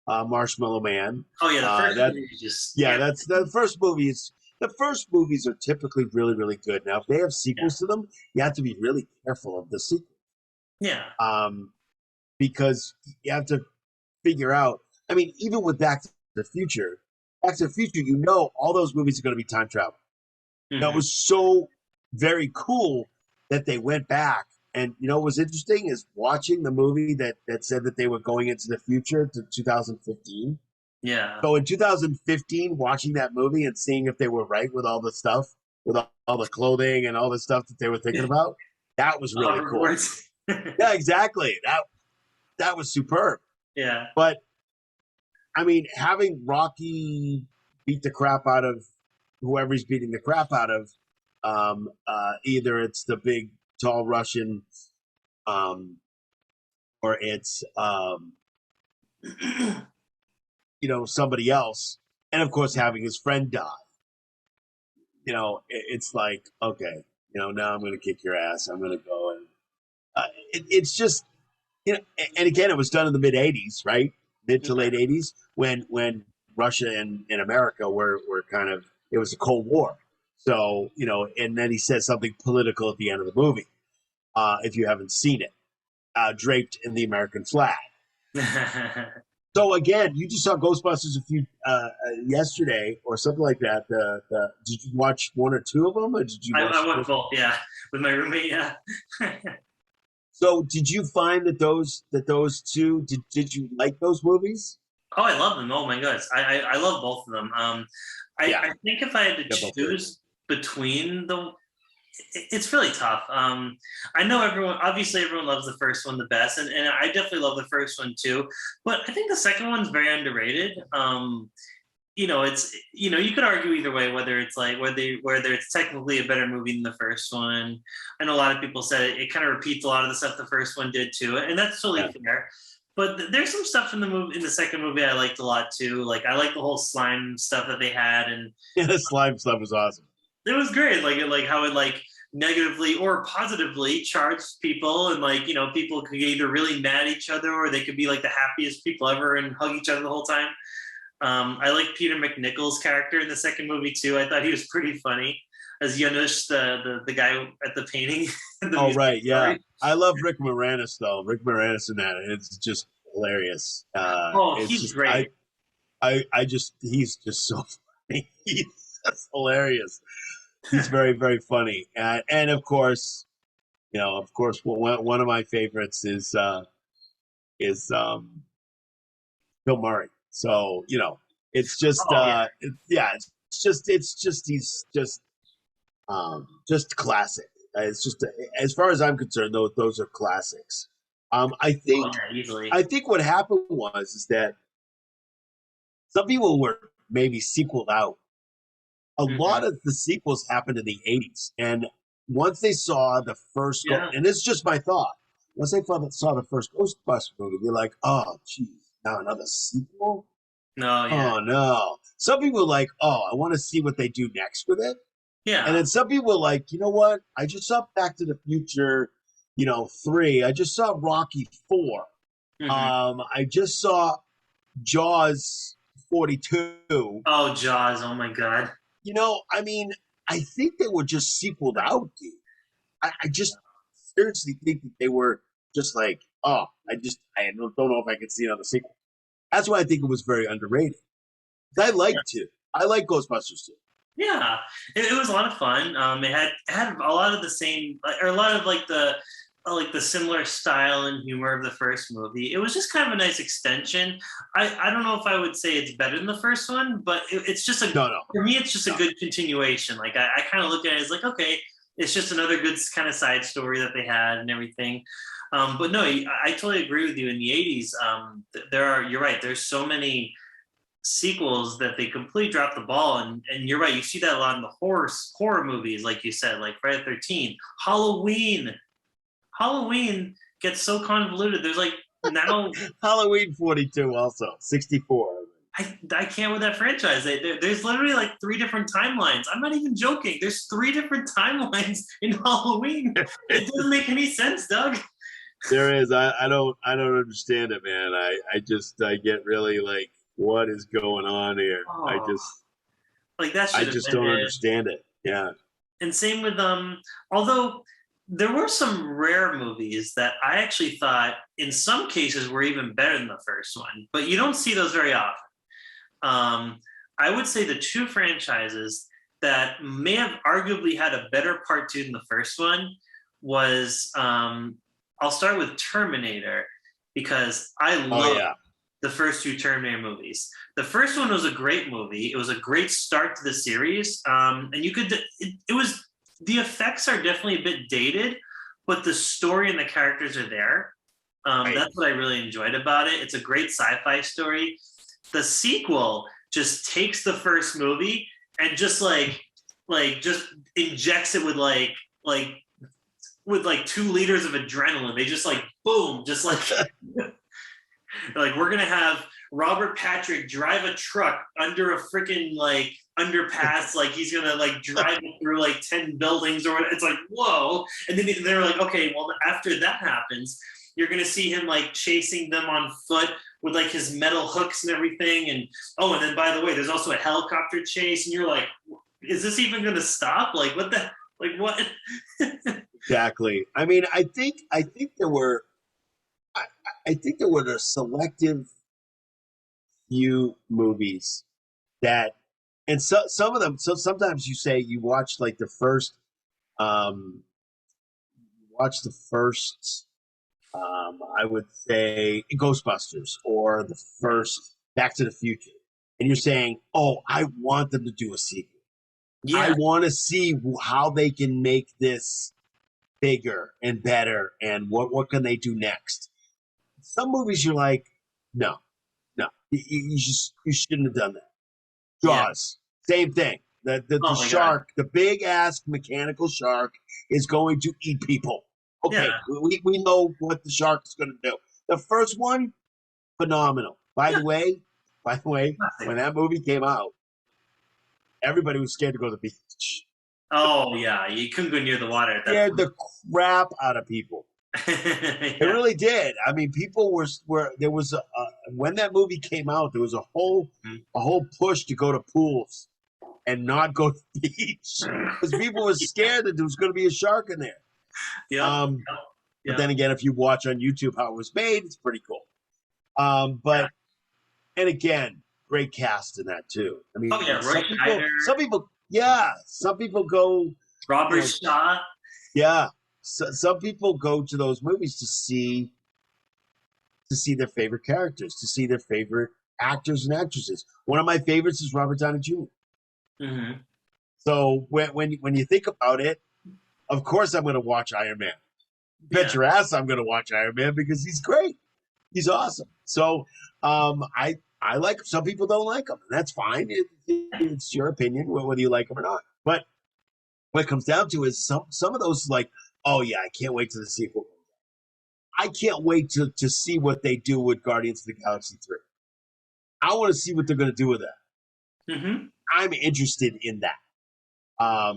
Marshmallow Man. Oh yeah, the first That movie is just Yeah, yeah, that's the first movies. The first movies are typically really really good. Now if they have yeah, sequels to them, you have to be really careful of the sequel. yeah. Um, because you have to figure out. I mean, even with Back to the Future, all those movies are going to be time travel. That Hmm. was so very cool that they went back. And what was interesting is watching the movie that said that they were going into the future to 2015. Yeah. So in 2015, watching that movie and seeing if they were right with all the stuff, with all the clothing and all the stuff that they were thinking about, that was really cool. Hoverboards. Yeah, exactly. That was superb. Yeah. But I mean, having Rocky beat the crap out of whoever he's beating the crap out of, either it's the big tall Russian, um, or it's somebody else, and of course having his friend die. It's like, okay, now I'm going to kick your ass. I'm going to go and it's just and again, it was done in the mid '80s, right? Mid to late '80s, when Russia and America were kind of, it was a Cold War. So and then he says something political at the end of the movie. If you haven't seen it, draped in the American flag. I, So again, you just saw Ghostbusters a few yesterday or something like that. Did you watch one or two of them, or did you watch? I went both. Yeah, with my roommate. Yeah. So did you find that those two did you like those movies? Oh, I love them. Oh my goodness, I love both of them. Yeah, I think if I had to they're both very good. choose between the, it's really tough. I know everyone, obviously everyone loves the first one the best, and I definitely love the first one too. But I think the second one's very underrated. It's you could argue either way whether it's like whether it's technically a better movie than the first one. I know a lot of people said it kind of repeats a lot of the stuff the first one did too, and that's totally Yeah, fair. But there's some stuff in the movie in the second movie I liked a lot too. Like I like the whole slime stuff that they had, and yeah, the slime stuff was awesome. it was great. Like how it like negatively or positively charged people, and people could get either really mad at each other or they could be like the happiest people ever and hug each other the whole time. I like Peter McNichol's character in the second movie too. I thought he was pretty funny as Janusz, the guy at the painting. The Oh music right, yeah. story. I love Rick Moranis though. Rick Moranis in that, it's just hilarious. Oh, It's he's just great. I just he's just so funny. He's just hilarious. He's very very funny, and of course, one of my favorites is Bill Murray. So it's just Oh yeah. yeah, it's just he's just classic. It's just as far as I'm concerned, those are classics. I Oh think yeah, easily. I think what happened was is that some people were maybe sequeled out. A Hmm. lot of the sequels happened in the '80s, and once they saw the first Yeah. and this is just my thought. Once they saw the first Ghostbusters movie, they're like, "Oh, geez, now another sequel? No. Yeah. Oh no!" Some people are like, "Oh, I want to see what they do next with it." And Yeah. then some people are like, you know what? I just saw Back to the Future, 3. I just saw Rocky 4. Hmm. I just saw Jaws 42. Oh, Jaws. Oh my God. I mean, I think they were just sequeled out, dude. I just seriously think that they were just like, oh, I don't know if I could see another sequel. That's why I think it was very underrated. I like too. I like Ghostbusters too. Yeah, it was a lot of fun. It had a lot of the same, or a lot of like the similar style and humor of the first movie. It was just kind of a nice extension. I don't know if I would say it's better than the first one, but it's just a No, no, for me it's just a no. good continuation. Like I kind of look at it as like, okay, it's just another good kind of side story that they had and everything. But no, I totally agree with you. In the '80s, you're right. There's so many sequels that they completely drop the ball, and you're right, you see that a lot in the horror movies, like you said, like Friday the 13th, Halloween gets so convoluted. There's like now Halloween 42 also 64. I can't with that franchise. There's literally like three different timelines. I'm not even joking. There's three different timelines in Halloween. It doesn't make any sense, Doug. There is. I don't understand it, man. I get really like, what is going on here? I Oh, just like that I should have just don't ended. understand it. Yeah. And same with although there were some rare movies that I actually thought in some cases were even better than the first one, but you don't see those very often. um I would say the two franchises that may have arguably had a better part two than the first one was I'll start with Terminator, because I Oh love yeah. the first two Terminator movies. The first one was a great movie. It was a great start to the series, and it was, the effects are definitely a bit dated, but the story and the characters are there. Right. That's what I really enjoyed about it. It's a great sci-fi story. The sequel just takes the first movie and just just injects it with like with like 2 liters of adrenaline. They just like boom, just like we're gonna have Robert Patrick drive a truck under a freaking like underpass, like he's gonna like drive it through like 10 buildings or whatever. It's like whoa. And then they're like, okay, well after that happens, you're gonna see him like chasing them on foot with like his metal hooks and everything. And oh, and then by the way, there's also a helicopter chase, and you're like, is this even gonna stop? Like what the like what? Exactly. I mean, I, I think there were a selective few movies that, and some of them. So sometimes you say you watch like the first, watch the first. I would say Ghostbusters or the first Back to the Future. And you're saying, oh, I want them to do a sequel. I Yeah, want to see how they can make this bigger and better and what can they do next. Some movies you're like, no, no, you shouldn't have done that. yeah. Jaws, same thing. The Oh my god. shark, the big ass mechanical shark, is going to eat people. Okay, Yeah. we know what the shark is going to do. The first one, phenomenal. By Yeah. the way, Classic. when that movie came out, everybody was scared to go to the beach. Oh yeah, you couldn't go near the water at that Scared point. the crap out of people. It Yeah. really did. I mean, people were there was a when that movie came out, there was a whole push to go to pools and not go to the beach because people were scared that there was going to be a shark in there. Yeah. But Yeah. then again, if you watch on YouTube how it was made, it's pretty cool. But and again, great cast in that too. I mean, Oh yeah, Roy Scheider, some people go, Robert you know, Shaw. yeah. So, some people go to those movies to see their favorite characters, to see their favorite actors and actresses. One of my favorites is Robert Downey Jr. Hmm. So when you think about it, of course I'm going to watch Iron Man. Bet Yeah. your ass I'm going to watch Iron Man because he's great. He's awesome. So I like him. Some people don't like him, and that's fine. It's your opinion whether you like him or not. But what it comes down to is some of those like, oh yeah, I can't wait to the sequel. I can't wait to see what they do with Guardians of the Galaxy 3. I want to see what they're going to do with that. Hmm. I'm interested in that.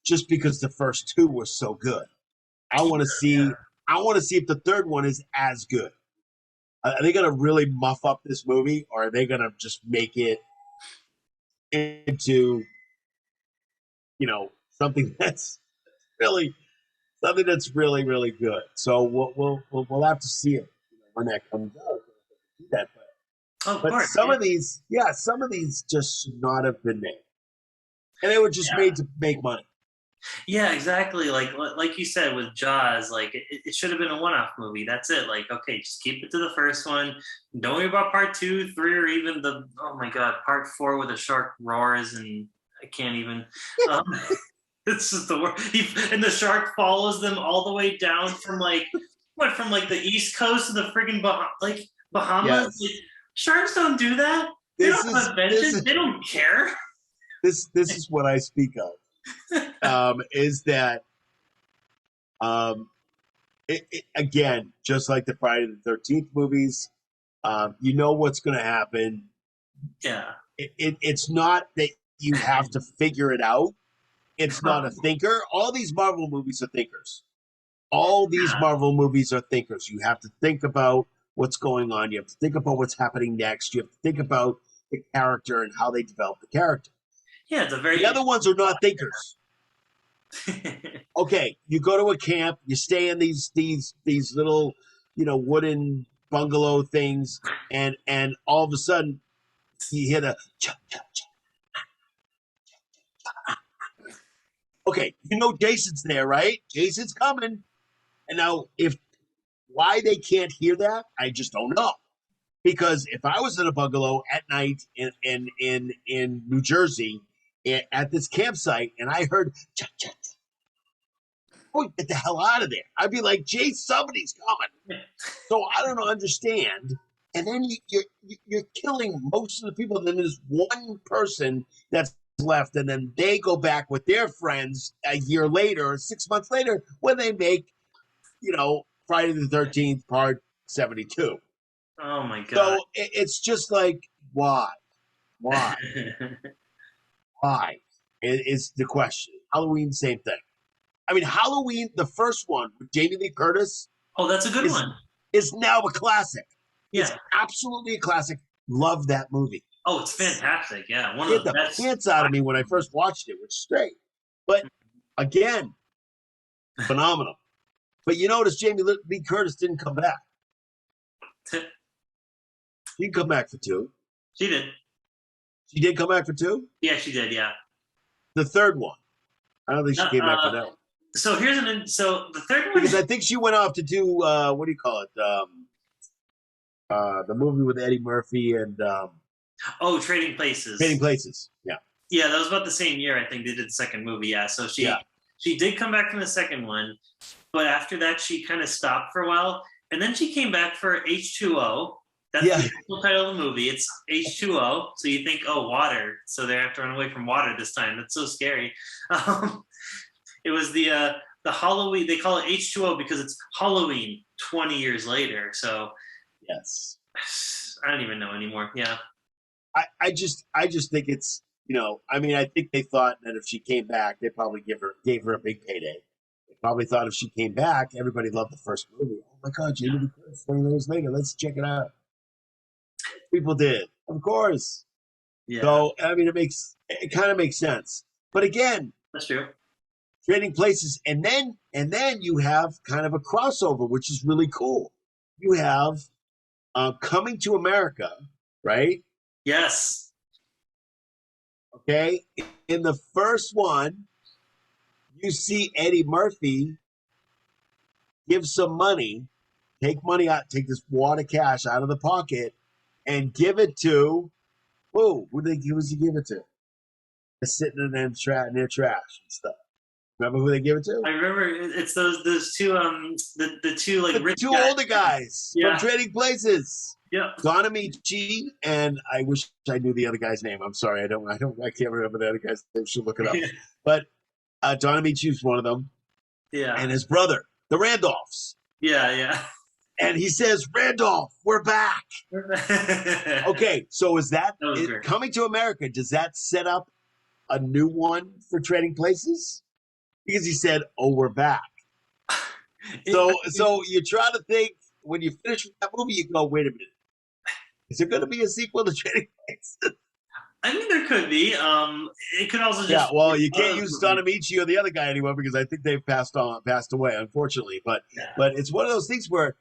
Just because the first two were so good. I want to see. Yeah. I want to see if the third one is as good. Are they going to really muff up this movie, or are they going to just make it into, something that's really really good? So we'll have to see it when that comes out. Do that, Oh, of but course. some of these just should not have been made, and they were just Yeah. made to make money. Yeah, exactly. Like you said with Jaws, like it should have been a one-off movie. That's it. Like, okay, just keep it to the first one. Don't worry about part 2, 3, or even the oh my god, part 4 where the shark roars and I can't even. Um, it's just the worst. And the shark follows them all the way down from from the East Coast to the friggin' Bahamas. Yes. Like, sharks don't do that. They don't have inventions. They don't care. This is what I speak of. Is that again, just like the Friday the 13th movies, you know what's going to happen. Yeah. It's not that you have to figure it out. It's not a thinker. All these Marvel movies are thinkers. All these Marvel movies are thinkers. You have to think about what's going on. You have to think about what's happening next. You have to think about the character and how they develop the character. Yeah, it's a very The other ones are not thinkers. Okay, you go to a camp, you stay in these little, wooden bungalow things, and all of a sudden you hear the chop, chop, chop. Okay, Jason's there, right? Jason's coming. And now why they can't hear that, I just don't know. Because if I was in a bungalow at night in New Jersey at this campsite and I heard chop, chop, boy, get the hell out of there. I'd be like, Jay, somebody's coming. So I don't understand. And then you're killing most of the people. Then there's one person that's left, and then they go back with their friends a year later, or 6 months later, when they make, Friday the 13th part 72. Oh my god. So it's just like, why? Is the question. Halloween, same thing. I mean, Halloween, the first one with Jamie Lee Curtis. Oh, that's a good one. Is now a classic. Yeah. It's absolutely a classic. Love that movie. Oh, it's fantastic. Yeah. One It of the hit the best. pants out of me when I first watched it, which is great. But again, phenomenal. But you notice Jamie Lee Curtis didn't come back. She didn't come back for 2. She did. She did come back for 2? Yeah, she did. Yeah. The third one. I don't think she came back for that one. So so the third one. Because I think she went off to do what do you call it? The movie with Eddie Murphy and Trading Places. Trading Places. Yeah. Yeah, that was about the same year. I think they did the second movie. Yeah, so she did come back from the second one, but after that she kind of stopped for a while, and then she came back for H2O. That's the actual title of the movie. It's H2O. So you think, oh, water. So they have to run away from water this time. That's so scary. It was the Halloween. They call it H2O because it's Halloween 20 years later. So yes, I don't even know anymore. Yeah. I just think it's, I mean, I think they thought that if she came back, they probably gave her a big payday. They probably thought if she came back, everybody loved the first movie. Oh my God, Jamie Lee Curtis, 20 years later, let's check it out. People did, of course. Yeah. So I mean, it kind of makes sense. But again, that's true. Trading Places, and then you have kind of a crossover, which is really cool. You have Coming to America, right? Yes. Okay. In the first one, you see Eddie Murphy give some money, take money out, take this wad of cash out of the pocket, and give it to who? Who was he give it to? They're sitting in their trash and stuff. Remember who they give it to? I remember it's those two the two like rich two guys. older guys from Trading Places. Yeah. Don Amici, and I wish I knew the other guy's name. I'm sorry, I can't remember the other guy's name. Should look it up. But Don Amici was one of them. Yeah. And his brother, the Randolphs. Yeah. And he says, Randolph, we're back. Okay, so is that Coming to America? Does that set up a new one for Trading Places? Because he said, "Oh, we're back." So you try to think when you finish with that movie, you go, "Wait a minute, is there going to be a sequel to Trading Places?" I mean, there could be. It could also just you can't use Don Amici or the other guy anymore because I think they've passed away, unfortunately. But it's one of those things where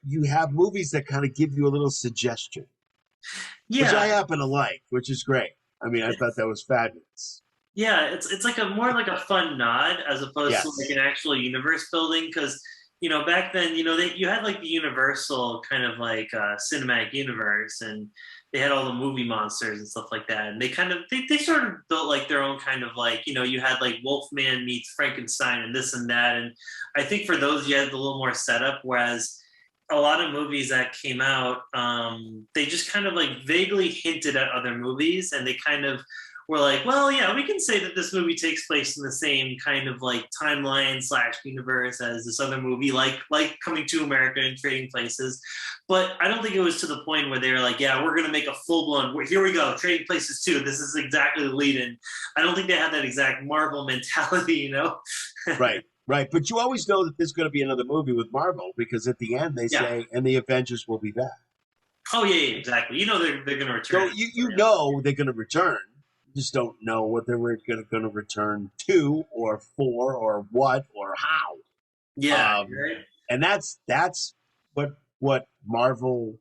you have movies that kind of give you a little suggestion, which I happen to like, which is great. I mean, I thought that was fabulous. Yeah, it's like more like a fun nod as opposed to like an actual universe building, because back then you had like the Universal kind of like cinematic universe, and they had all the movie monsters and stuff like that, and they sort of built like their own kind of like you had like Wolfman meets Frankenstein and this and that, and I think for those you had a little more setup, whereas a lot of movies that came out they just kind of like vaguely hinted at other movies, and they kind of were like, well, yeah, we can say that this movie takes place in the same kind of like timeline / universe as this other movie, like Coming to America and Trading Places. But I don't think it was to the point where they were like, yeah, we're going to make a full-blown, here we go, Trading Places 2. This is exactly the lead-in. I don't think they had that exact Marvel mentality, Right. But you always know that there's going to be another movie with Marvel, because at the end they say, and the Avengers will be back. Oh, yeah, exactly. They're going to return. So you know they're going to return. You just don't know what they were going to return to, or for, or what, or how. Yeah, right. And that's what Marvel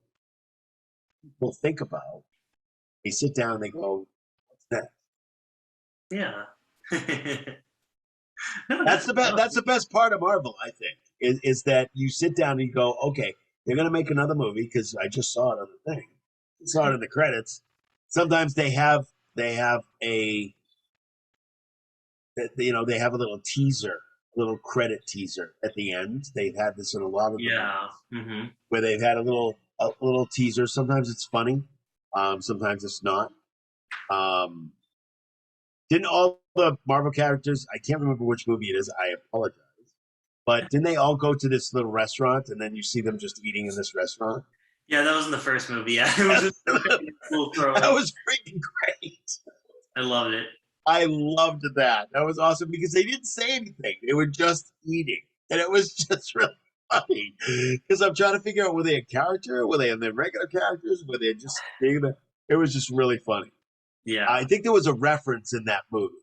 will think about. They sit down and they go, "What's next?" Yeah. That's the best part of Marvel, I think, is that you sit down and you go, okay, they're going to make another movie, because I just saw it on the thing. I saw it in the credits. Sometimes they have a little teaser, little credit teaser at the end. They've had this in a lot of movies, where they've had a little teaser. Sometimes it's funny, sometimes it's not. Didn't all the Marvel characters, I can't remember which movie it is, I apologize, but didn't they all go to this little restaurant, and then you see them just eating in this restaurant? Yeah, that was in the first movie. Yeah, it was just cool throw. That was freaking great. I loved it. I loved that. That was awesome, because they didn't say anything. They were just eating, and it was just really funny. Because I'm trying to figure out, were they a character? Were they in their regular characters? Were they just being the? It was just really funny. Yeah, I think there was a reference in that movie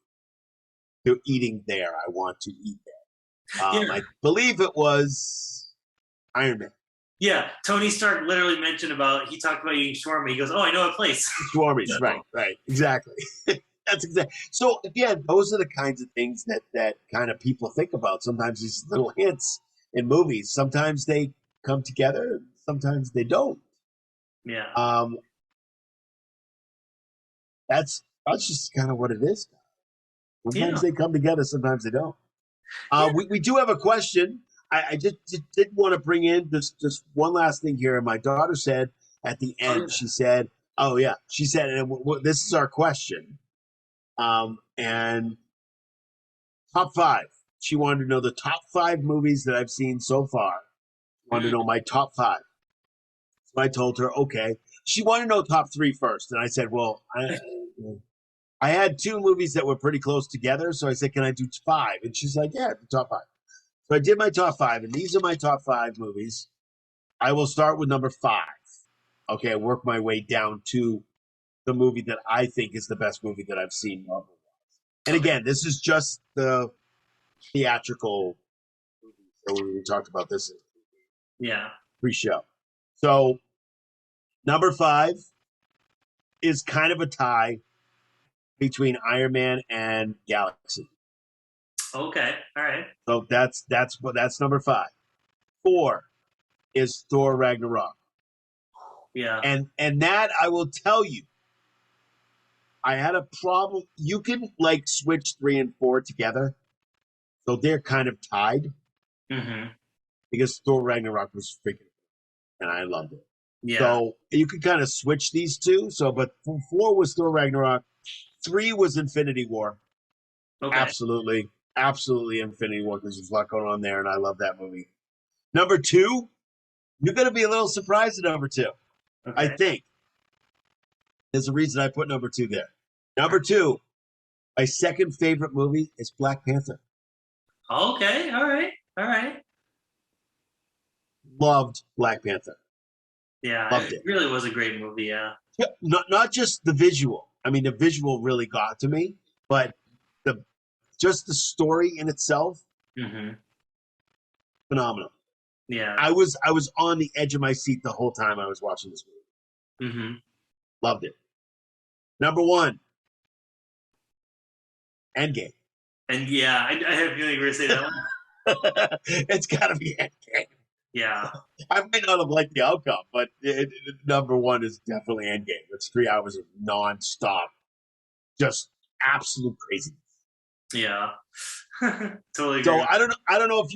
to eating there. I want to eat there. I believe it was Iron Man. Yeah, Tony Stark literally mentioned he talked about eating shawarma. He goes, "Oh, I know a place." Shawarma, right, exactly. And That's exactly. So again, those are the kinds of things that kind of people think about. Sometimes these little hints in movies. Sometimes they come together. Sometimes they don't. Yeah. Um, that's just kind of what it is. Yeah. Sometimes they come together. Sometimes they don't. Yeah. We do have a question. I just did want to bring in just one last thing here. My daughter said at the Oh, end, yeah. she said, "Oh yeah," she said, and this is our question. And top five. She wanted to know the top five movies that I've seen so far. She wanted to know my top five. So I told her, okay. She wanted to know top three first, and I said, well, I had two movies that were pretty close together, so I said, can I do five? And she's like, yeah, the top five. So I did my top five, and these are my top five movies. I will start with number five. Okay, work my way down to the movie that I think is the best movie that I've seen. And Okay. again, this is just the theatrical movie. So we talked about this in Yeah. pre-show. So number five is kind of a tie between Iron Man and Galaxy. Okay. All right. So that's number five. Four is Thor Ragnarok. Yeah. And that I will tell you, I had a problem. You can like switch three and four together. So they're kind of tied Mm-hmm. because Thor Ragnarok was freaking and I loved it. Yeah. So you could kind of switch these two. So but four was Thor Ragnarok, three was Infinity War. Okay. Absolutely. Absolutely Infinity War because there's a lot going on there and I love that movie. Number two, you're gonna be a little surprised at number two. Okay. I think. There's a reason I put number two there. Number two, my second favorite movie is Black Panther. Okay. All right. All right. Loved Black Panther. Yeah. Loved It it. really was a great movie. Yeah. Yeah, not just the visual. I mean, the visual really got to me, but the just the story in itself, Mm-hmm. phenomenal. Yeah. I was on the edge of my seat the whole time I was watching this movie. Mm-hmm. Loved it. Number one, Endgame. And yeah, I have a feeling you were going to say that one. It's got to be Endgame. Yeah. I might not have liked the outcome, but number one is definitely Endgame. It's 3 hours of nonstop, just absolute craziness. Yeah. Totally agree. So I don't know if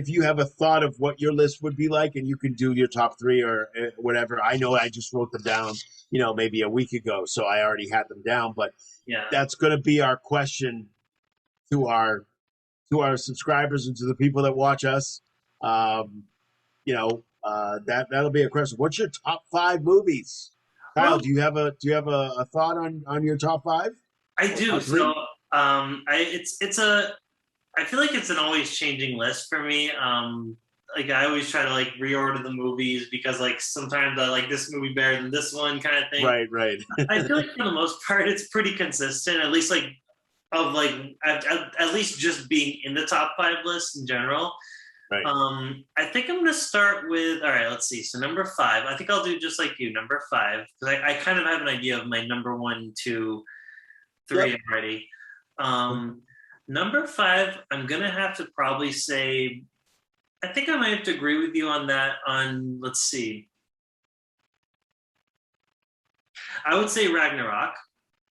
you have a thought of what your list would be like, and you can do your top three or whatever. I know I just wrote them down, maybe a week ago, so I already had them down. But Yeah. that's going to be our question to our subscribers and to the people that watch us. That'll be a question. What's your top five movies? Kyle, Well, do you have a thought on your top five? I do. Top three? So, I feel like it's an always changing list for me. Like I always try to like reorder the movies because like sometimes I like this movie better than this one kind of thing. Right. I feel like for the most part it's pretty consistent. At least like of like at least just being in the top five list in general. Right. I think I'm gonna start with. All right, let's see. So number five. I think I'll do just like you. Number five because I kind of have an idea of my number one, two, three Yep. already. Number five, I'm gonna have to probably say. I think I might have to agree with you on that. Let's see. I would say Ragnarok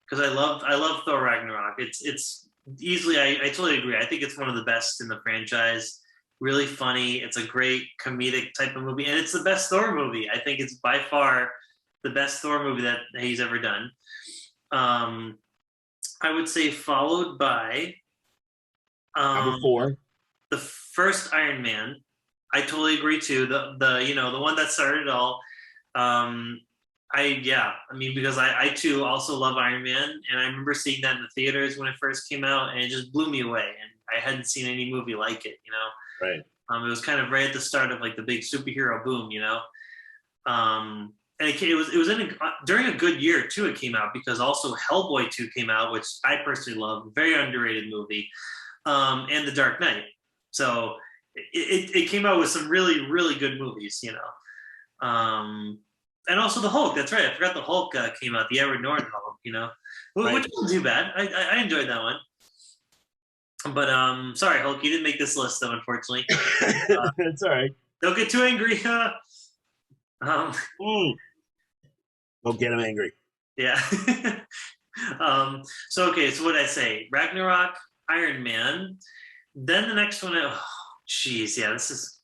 because I love Thor Ragnarok. It's easily. I totally agree. I think it's one of the best in the franchise. Really funny. It's a great comedic type of movie, and it's the best Thor movie. I think it's by far the best Thor movie that he's ever done. I would say followed by Number four. the first Iron Man. I totally agree too. The one that started it all. Because I too also love Iron Man, and I remember seeing that in the theaters when it first came out, and it just blew me away. And I hadn't seen any movie like it, Right. It was kind of right at the start of like the big superhero boom, And it was during a good year too. It came out because also Hellboy 2 came out, which I personally love, very underrated movie, and The Dark Knight. So it came out with some really really good movies, And also the Hulk. That's right. I forgot the Hulk came out. The Edward Norton Hulk. Right. which wasn't too bad. I enjoyed that one. But sorry, Hulk, you didn't make this list though, unfortunately. It's all right. Don't get too angry. Don't get him angry. Yeah. So okay, so what did I say? Ragnarok, Iron Man. Then the next one, geez, yeah, this is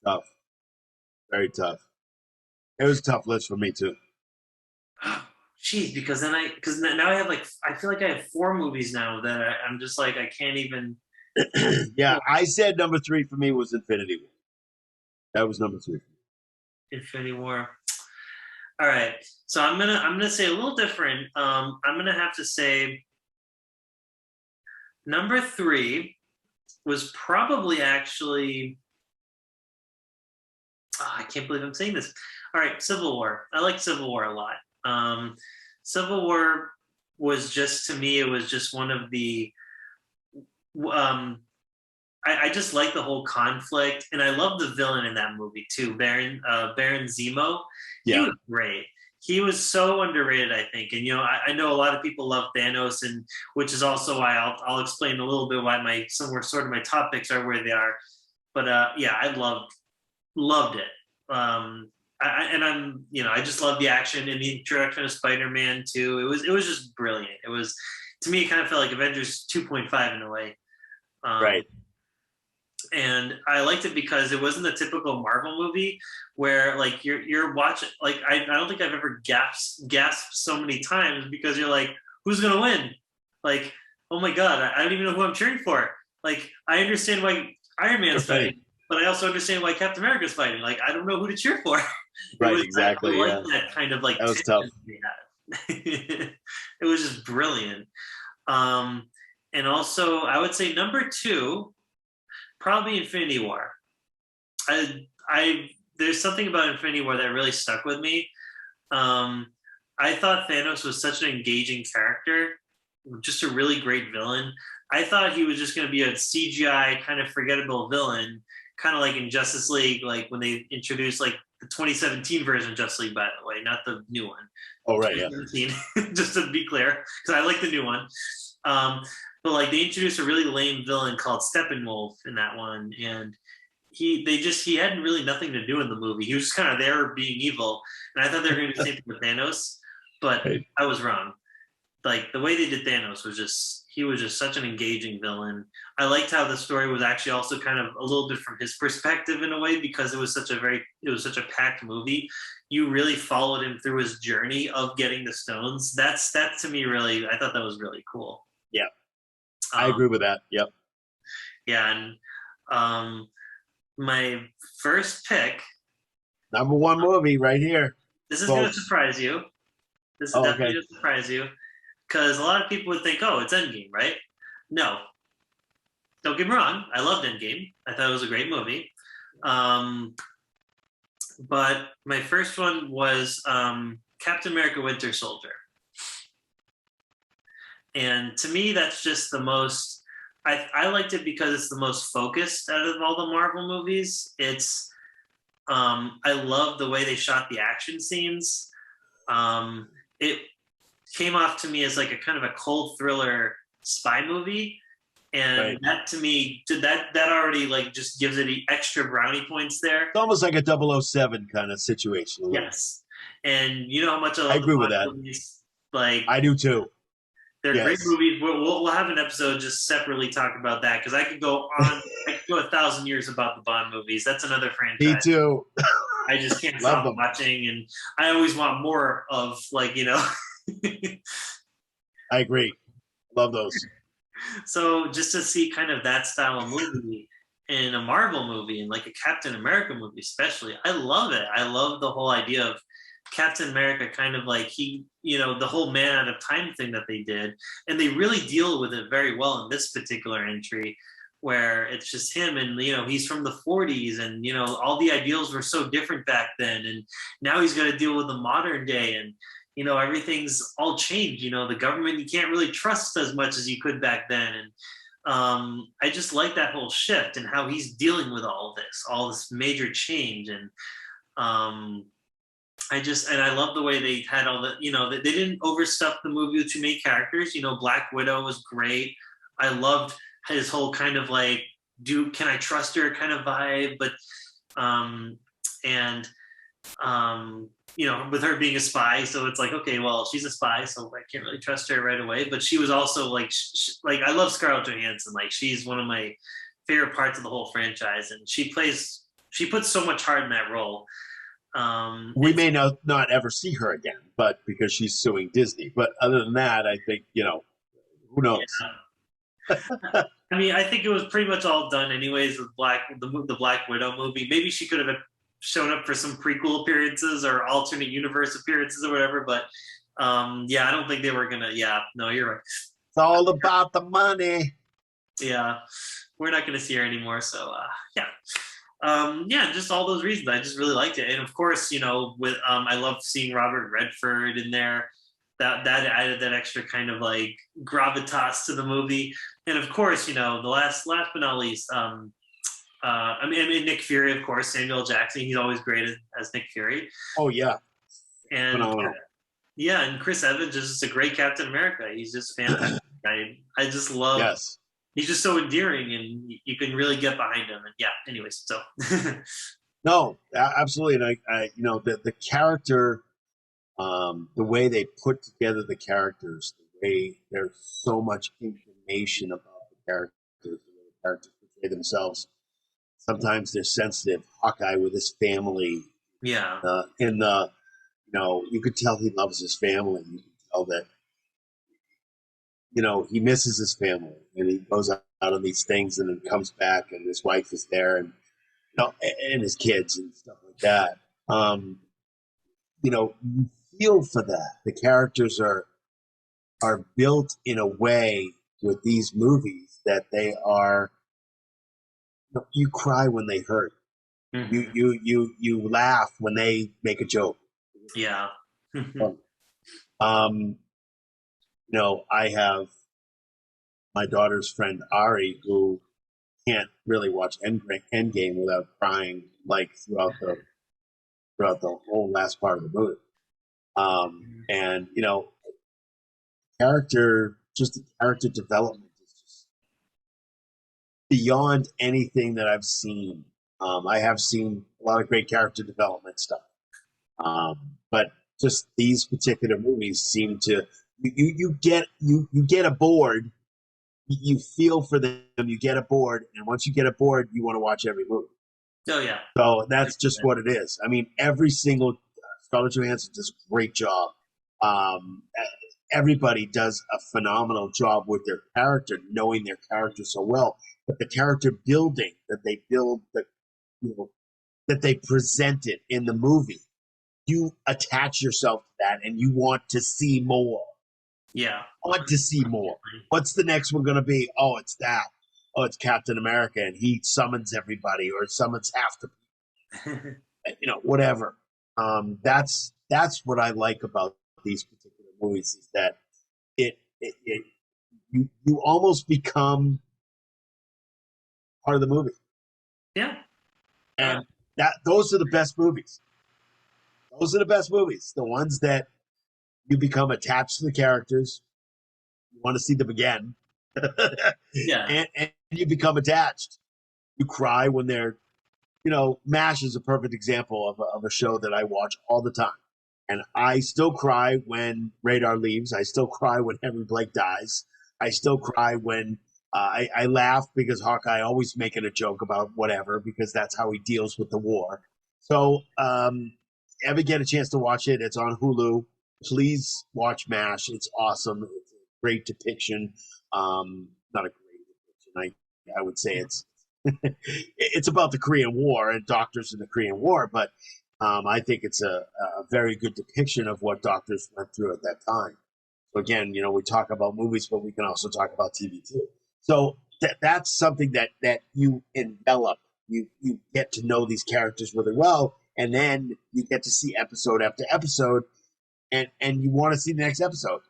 Tough. Very tough. It was a tough list for me too. geez, because now I have I feel like I have 4 movies now that I'm just like I can't even. Yeah, I said number 3 for me was Infinity War. That was number 3. Infinity War. All right, so I'm gonna say a little different. I'm gonna have to say number 3 was probably actually. Oh, I can't believe I'm saying this. All right, Civil War. I like Civil War a lot. Civil War was just, to me, it was just one of the. I just like the whole conflict, and I love the villain in that movie too, Baron Zemo. He was great. He was so underrated, I think. And I know a lot of people love Thanos, and which is also why I'll explain a little bit why sort of my top picks are where they are. But yeah, I loved it. I just love the action and the introduction of Spider-Man too. It was just brilliant. It was, to me, it kind of felt like Avengers 2.5 in a way. Right. And I liked it because it wasn't the typical Marvel movie where like you're watching, like I don't think I've ever gasped so many times because you're like, who's gonna win? Like, oh my god, I don't even know who I'm cheering for. Like, I understand why Iron Man's fighting, but I also understand why Captain America's fighting. Like, I don't know who to cheer for. Right, exactly. I like that kind of like that was tough. It was just brilliant. And also, I would say number 2, probably Infinity War. There's something about Infinity War that really stuck with me. I thought Thanos was such an engaging character, just a really great villain. I thought he was just going to be a CGI kind of forgettable villain, kind of like in Justice League, like when they introduced like the 2017 version of Justice League, by the way, not the new one. Oh, right, yeah. Just to be clear, because I like the new one. But like they introduced a really lame villain called Steppenwolf in that one, and he had really nothing to do in the movie. He was just kind of there being evil, and I thought they were going to do the same thing with Thanos, but I was wrong. Like the way they did Thanos he was just such an engaging villain. I liked how the story was actually also kind of a little bit from his perspective in a way, because it was such a packed movie. You really followed him through his journey of getting the stones. That to me really, I thought that was really cool. Yeah, I agree with that. Yep. Yeah, and my first pick. Number 1 movie right here. This is going to surprise you. This is definitely going to surprise you. Because a lot of people would think, oh, it's Endgame, right? No. Don't get me wrong. I loved Endgame. I thought it was a great movie. But my first one was Captain America Winter Soldier. And to me, that's just the most... I liked it because it's the most focused out of all the Marvel movies. It's... I love the way they shot the action scenes. It came off to me as like a kind of a cold thriller spy movie, and that to me that already like just gives it extra brownie points there. It's almost like a 007 kind of situation. Yes, and you know how much I agree with that. Movies. Like, I do too. They're great movies. We'll have an episode just separately talk about that, because I could go on. I could go 1,000 years about the Bond movies. That's another franchise. Me too. I just can't stop watching, and I always want more of, like, I agree. Love those. So just to see kind of that style of movie in a Marvel movie, and like a Captain America movie especially, I love it. I love the whole idea of Captain America, kind of like the whole man out of time thing that they did. And they really deal with it very well in this particular entry, where it's just him, and he's from the 40s, and all the ideals were so different back then, and now he's got to deal with the modern day, and everything's all changed. The government, you can't really trust as much as you could back then, and I just like that whole shift and how he's dealing with all this major change. And and I love the way they had all the, they didn't overstuff the movie with too many characters. Black Widow was great. I loved his whole kind of like, can I trust her kind of vibe, but and with her being a spy, so it's like, okay, well, she's a spy, so I can't really trust her right away. But she was also like, like I love Scarlett Johansson. Like she's one of my favorite parts of the whole franchise, and she puts so much heart in that role. We may not ever see her again, but because she's suing Disney. But other than that, I think, who knows? Yeah. I mean, I think it was pretty much all done anyways with the Black Widow movie. Maybe she could have shown up for some prequel appearances or alternate universe appearances or whatever. But I don't think they were gonna. Yeah, no, you're right. It's all about the money. Yeah, we're not gonna see her anymore. So just all those reasons. I just really liked it, and of course, I love seeing Robert Redford in there. That added that extra kind of like gravitas to the movie, and of course, the last but not least, I mean Nick Fury, of course, Samuel Jackson. He's always great as Nick Fury. Oh yeah, and phenomenal. Yeah, and Chris Evans is just a great Captain America. He's just fantastic. I just love. Yes. He's just so endearing, and you can really get behind him. And anyways, so. No, absolutely, and I the character. The way they put together the characters, the way there's so much information about the characters, the way the characters portray themselves. Sometimes they're sensitive. Hawkeye with his family. Yeah. You could tell he loves his family. You could tell that, he misses his family, and he goes out on these things, and then comes back, and his wife is there, and and his kids and stuff like that. You feel for that. The characters are built in a way with these movies that they are. You cry when they hurt. Mm-hmm. You laugh when they make a joke. Yeah. I have my daughter's friend Ari who can't really watch Endgame without crying like throughout the whole last part of the movie. And character development is just beyond anything that I've seen. I have seen a lot of great character development stuff, but just these particular movies seem to you get aboard. You feel for them. You get aboard, and once you get aboard, you want to watch every movie. Oh yeah. So that's just what it is. I mean, every single Scarlett Johansson does a great job. Everybody does a phenomenal job with their character, knowing their character so well. But the character building that they build, that they presented in the movie, you attach yourself to that, and you want to see more. Yeah, I want to see more. What's the next one going to be? Oh, it's that. Oh, it's Captain America, and he summons everybody, or summons half the people. Whatever. That's what I like about these particular movies, is that you almost become part of the movie. Yeah. And those are the best movies. Those are the best movies. The ones that you become attached to the characters. You want to see them again. Yeah. And you become attached. You cry when they're, MASH is a perfect example of a show that I watch all the time. And I still cry when Radar leaves. I still cry when Henry Blake dies. I still cry when I laugh because Hawkeye always making a joke about whatever, because that's how he deals with the war. So ever get a chance to watch it, it's on Hulu. Please watch MASH. It's awesome. It's a great depiction. Not a great depiction. I would say it's about the Korean War and doctors in the Korean War, but I think it's a very good depiction of what doctors went through at that time. So again, we talk about movies, but we can also talk about TV too. So that's something that you envelop. You get to know these characters really well, and then you get to see episode after episode, and you want to see the next episode.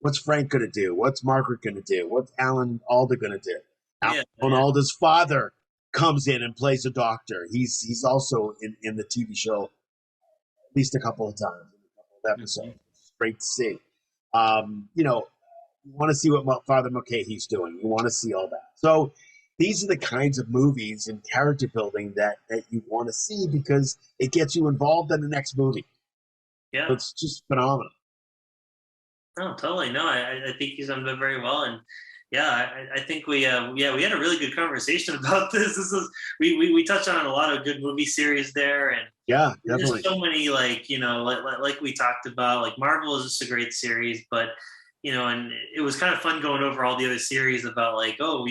What's Frank going to do? What's Margaret going to do? What's Alan Alda going to do? Alan Alda's father comes in and plays a doctor. He's also in the TV show at least a couple of times in a couple of episodes. Mhm. It's great to see. You know, you want to see what Father Mulcahy's doing. You want to see all that. So these are the kinds of movies and character building that you want to see because it gets you involved in the next movie. Yeah. It's just phenomenal. No, totally. No, I think he's done very well, and yeah, I think we we had a really good conversation about this. This is we touched on a lot of good movie series there, and Yeah, there's definitely. so many like we talked about. Like Marvel is just a great series, but and it was kind of fun going over all the other series about like, oh,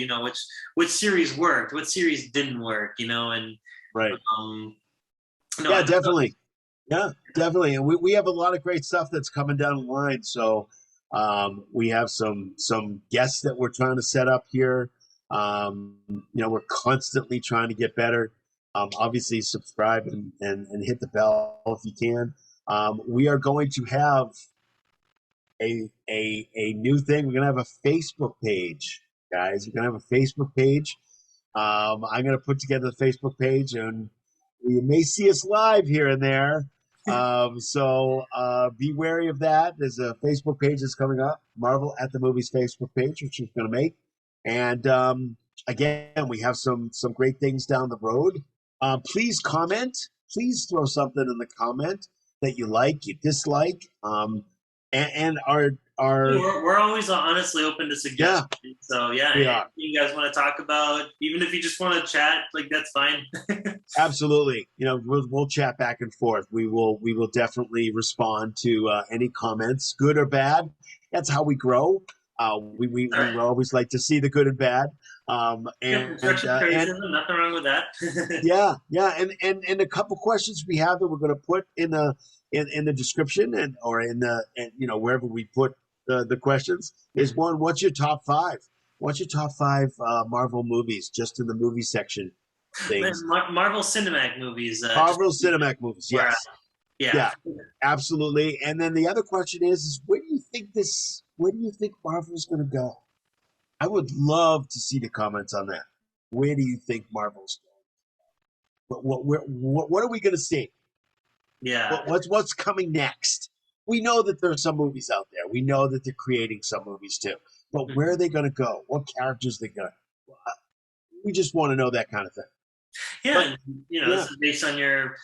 which series worked, what series didn't work, and Right. um, Yeah, definitely. Yeah, definitely. And we have a lot of great stuff that's coming down the line. So we have some guests that we're trying to set up here. We're constantly trying to get better. Obviously, subscribe and hit the bell if you can. We are going to have a new thing. We're going to have a Facebook page, guys. We're going to have a Facebook page. I'm going to put together the Facebook page, and you may see us live here and there. So be wary of that. There's a Facebook page that's coming up, Marvel at the Movies Facebook page, which we're going to make. And again, we have some great things down the road. Please comment. Please throw something in the comment that you like, you dislike, and our we're always honestly open to suggestions. Yeah, so yeah, we anything are. you guys want to talk about, even if you just want to chat, like that's fine. Absolutely. We'll chat back and forth. We will definitely respond to any comments, good or bad. That's how we grow. We always like to see the good and bad. Construction criticism, nothing wrong with that. yeah, and a couple questions we have that we're going to put in the description or in the wherever we put the questions is one. What's your top five? What's your top five Marvel movies? Just in the movie section. Things. Marvel Cinematic movies. Marvel Cinematic movies, yes. Yeah, absolutely. And then the other question is where do you think Marvel's going to go? I would love to see the comments on that. Where do you think Marvel's going? What are we going to see? Yeah. What's coming next? We know that there are some movies out there. We know that they're creating some movies too. But where are they going to go? What characters are they going to? We just want to know that kind of thing. Yeah, this is based on your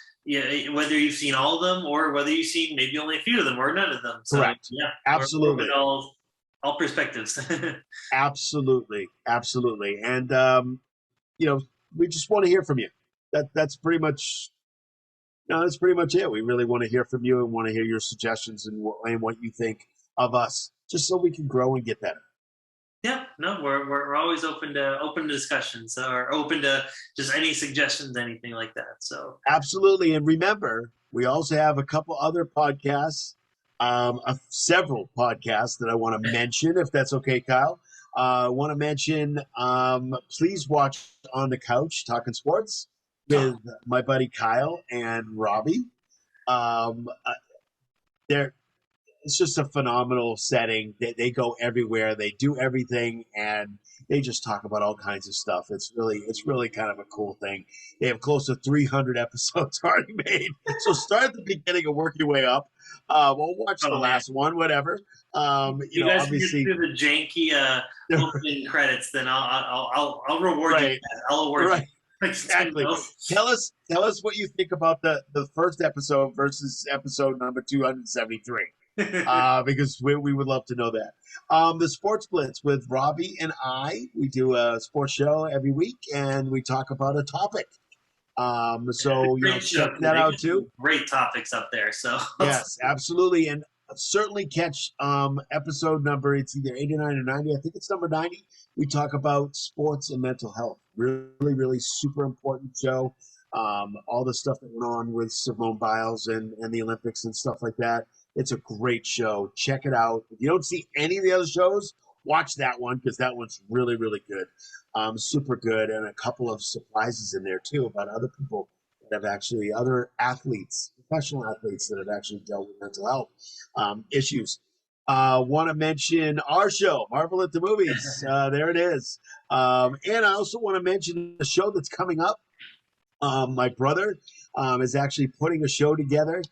whether you've seen all of them or whether you've seen maybe only a few of them or none of them. So, correct. Yeah, absolutely. All perspectives. absolutely, and we just want to hear from you. That's pretty much. That's pretty much it. We really want to hear from you and want to hear your suggestions and what you think of us, just so we can grow and get better. Yeah, no, we're always open to discussions or open to just any suggestions, anything like that. So absolutely, and remember, we also have a couple other podcasts, several podcasts that I want to mention, if that's okay, Kyle. I want to mention, please watch On the Couch Talking Sports with my buddy Kyle and Robbie. It's just a phenomenal setting. They go everywhere. They do everything, and they just talk about all kinds of stuff. It's really kind of a cool thing. They have close to 300 episodes already made. So start at the beginning and work your way up. We'll watch the last one, whatever. You guys obviously can get through the janky opening credits. Then I'll reward you. I'll award you. Exactly. Tell us what you think about the first episode versus episode number 273. Because we would love to know that. The Sports Blitz with Robbie and I, we do a sports show every week, and we talk about a topic. So check that out too. Great topics up there. So yes, absolutely, and certainly catch episode number. It's either 89 or 90. I think it's number 90. We talk about sports and mental health. Really super important show. All the stuff that went on with Simone Biles and the Olympics and stuff like that. It's a great show. Check it out. If you don't see any of the other shows, watch that one because that one's really good. Super good, and a couple of surprises in there too about other people that have actually, other athletes, professional athletes that have actually dealt with mental health issues. Want to mention our show, Marvel at the Movies. There it is. And I also want to mention a show that's coming up. My brother is actually putting a show together.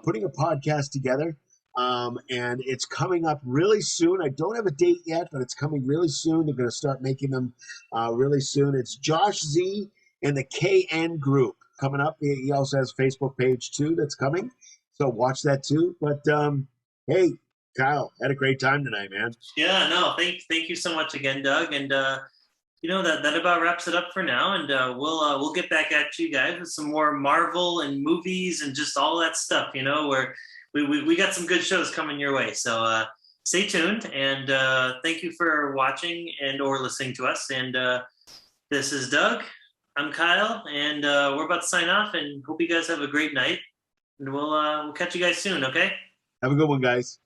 putting a podcast together. And it's coming up really soon. I don't have a date yet, but it's coming really soon. They're going to start making them really soon. It's Josh Z and the KN Group coming up. He also has a Facebook page too that's coming, so watch that too. But hey, Kyle, had a great time tonight, man. Yeah, no, thank you so much again, Doug. And that about wraps it up for now. And we'll get back at you guys with some more Marvel and movies and just all that stuff. Where we got some good shows coming your way. So stay tuned, and thank you for watching and or listening to us. And this is Doug. I'm Kyle, and we're about to sign off. And hope you guys have a great night. And we'll catch you guys soon. Okay. Have a good one, guys.